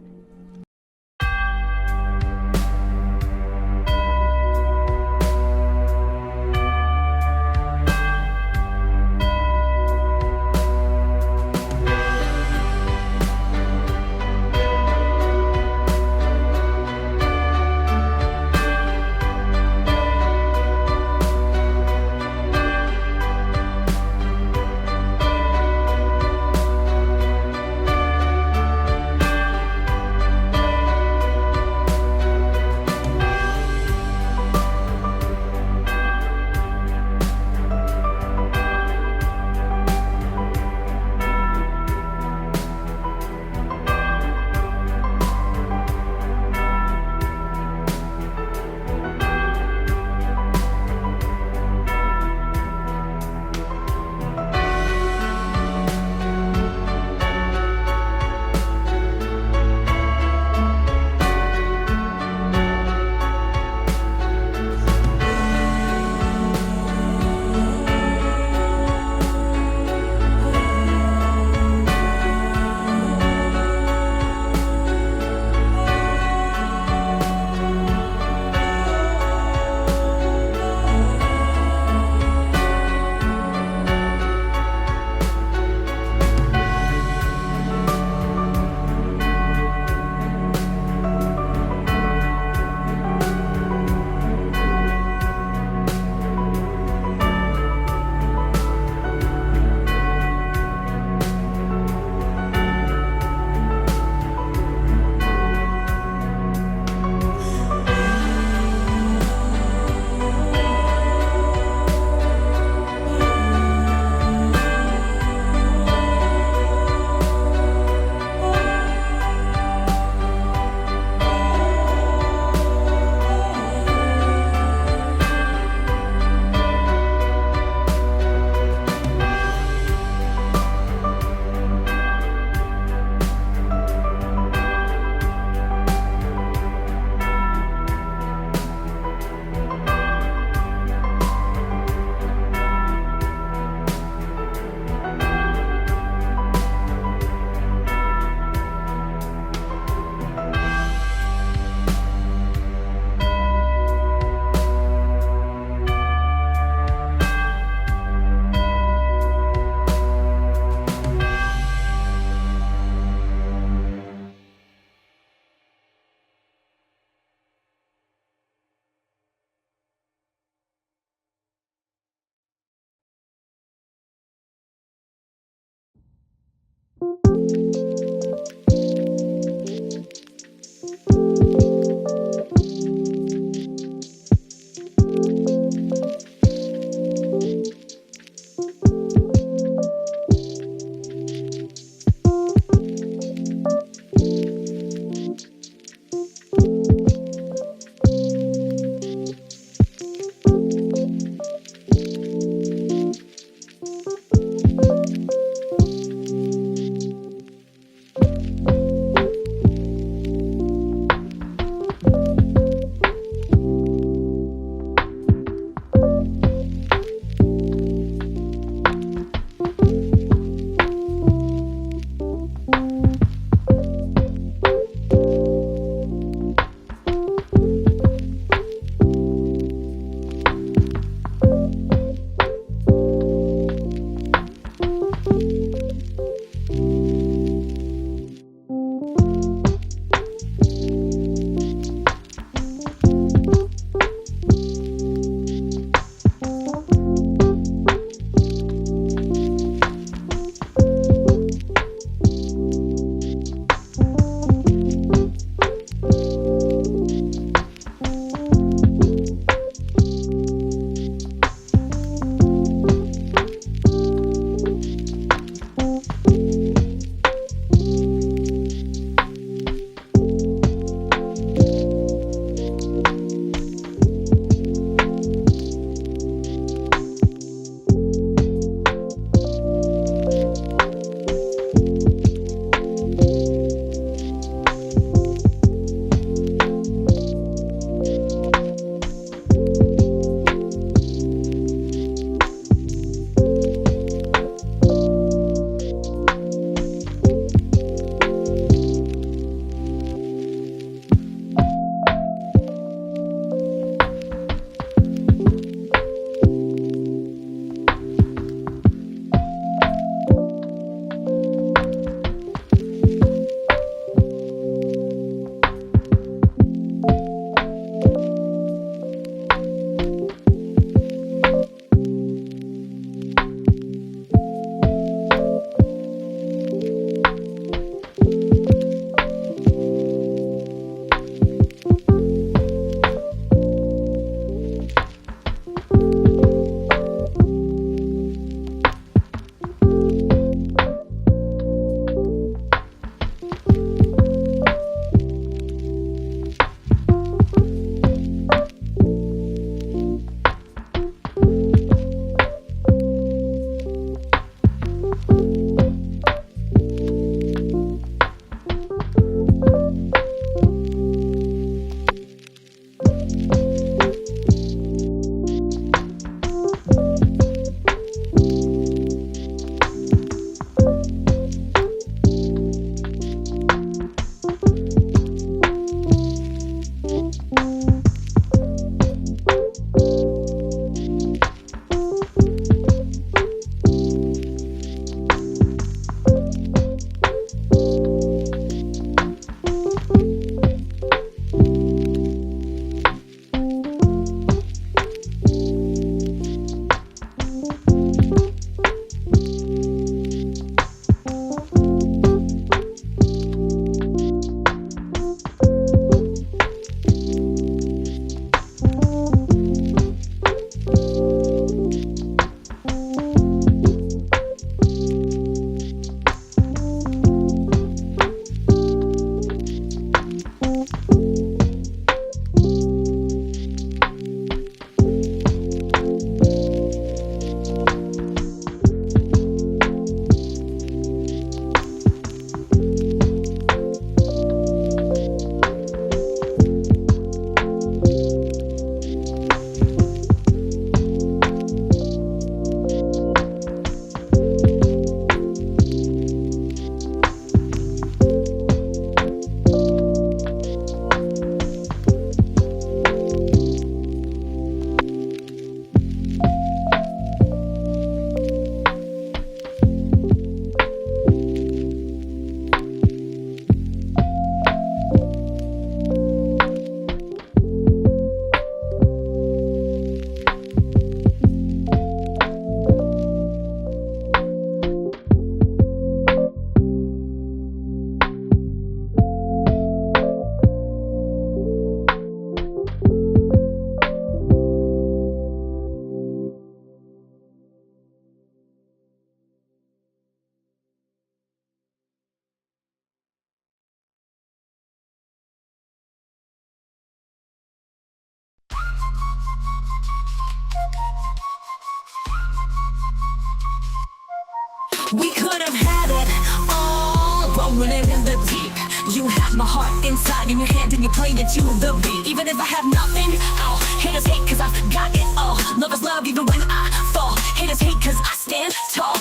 We could have had it all, rolling it in the deep. You had my heart inside in your hand and you played it to the beat. Even if I have nothing, oh, haters hate cause I've got it all. Lovers love even when I fall. Haters hate cause I stand tall.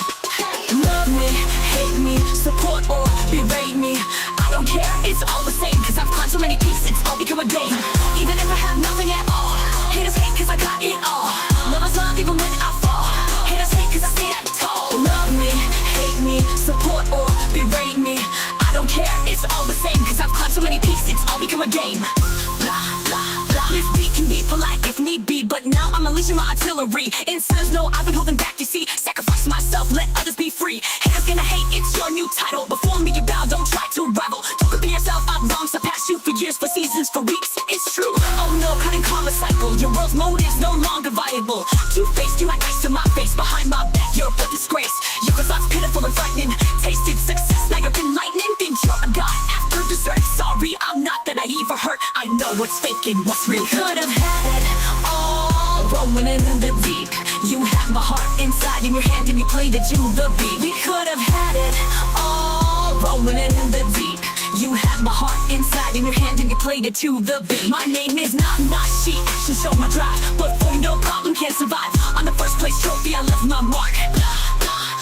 Love me, hate me, support or berate me, I don't care, it's all the same. Cause I've climbed so many peaks, it's all become a game. Even if I have nothing at all, haters hate cause I got it all. Lovers love even when I fall. Haters hate cause I stand tall. Love me, hate me, support or berate me, I don't care, it's all the same. Cause I've climbed so many peaks, it's all become a game. Blah, blah, blah. This beat can be polite if need be, but now I'm unleashing my artillery. It says no, I've been holding back, you see. Sacrifice myself, let others be free. Haters gonna hate, it's your new title. Before me you bow, don't try to rival. Don't compare yourself, I've wrong, surpassed you for years, for seasons, for weeks. It's true, oh no, cutting karma cycle. Your world's motive's no longer viable. Two-faced, you act nice to my face. Behind my back, you're a disgrace. Your results pitiful and frightening. Tasted success, now you're enlightening. Think you're a god after dessert. Sorry, I'm not that naive or hurt. I know what's fake and what's real. Could have had it all, rolling it in the deep. You had my heart inside in your hand and you played it to the beat. We could have had it all, rolling it in the deep. You had my heart inside in your hand and you played it to the beat. My name is not she, action show my drive. But for no problem can't survive. On the first place trophy I left my mark.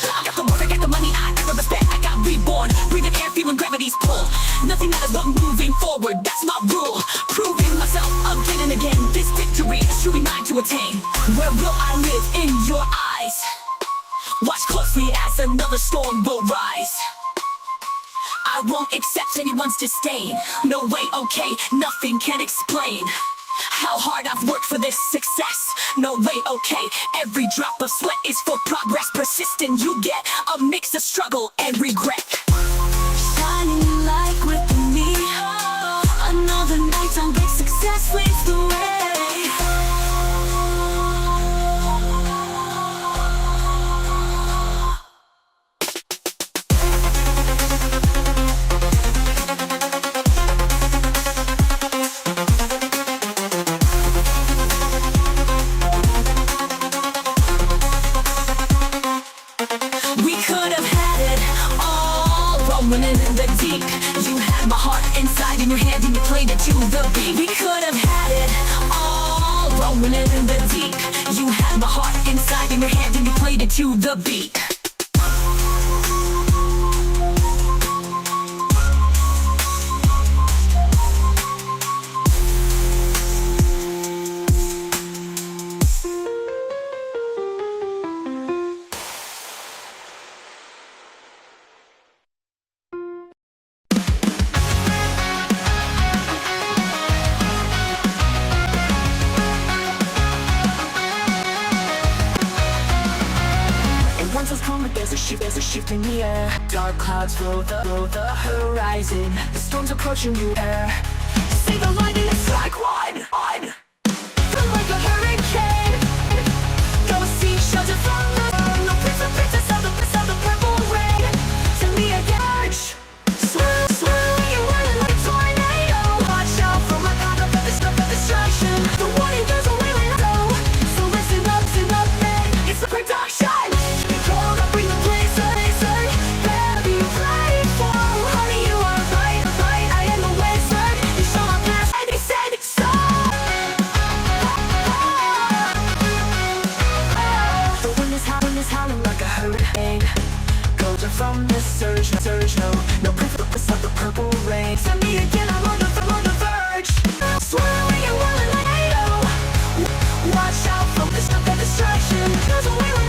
I got the work, I got the money, I got the respect, I got reborn. Breathing air, feeling gravity's pull. Nothing matters but moving forward, that's my rule. Proving myself again and again. This victory is truly mine to attain. Where will I live in your eyes? Watch closely as another storm will rise. I won't accept anyone's disdain. No way, okay, nothing can explain how hard I've worked for this success. No way, okay, every drop of sweat is for progress. Persistent, you get a mix of struggle and regret. Shining like with me, another night on big success leads the way. Rolling in the deep. You had my heart inside in your hand and you played it to the beat. We could have had it all, rolling in the deep. You had my heart inside in your hand and you played it to the beat. There's a shift in the air. Dark clouds fill the horizon. The storm's approaching you air. See the lightning strike one. Feel like a hurricane. Go seek shelter from the sun. No princess of the purple rain. To me again. Swirl, you're running like a tornado. Watch out for my path of destruction. The warning goes away when I go. So listen up, man. It's a production. From this surge, no purpose of the purple rain. Send me again, I'm on the verge. Swirling and whirling like a tornado. Watch out from this destruction. Goes away.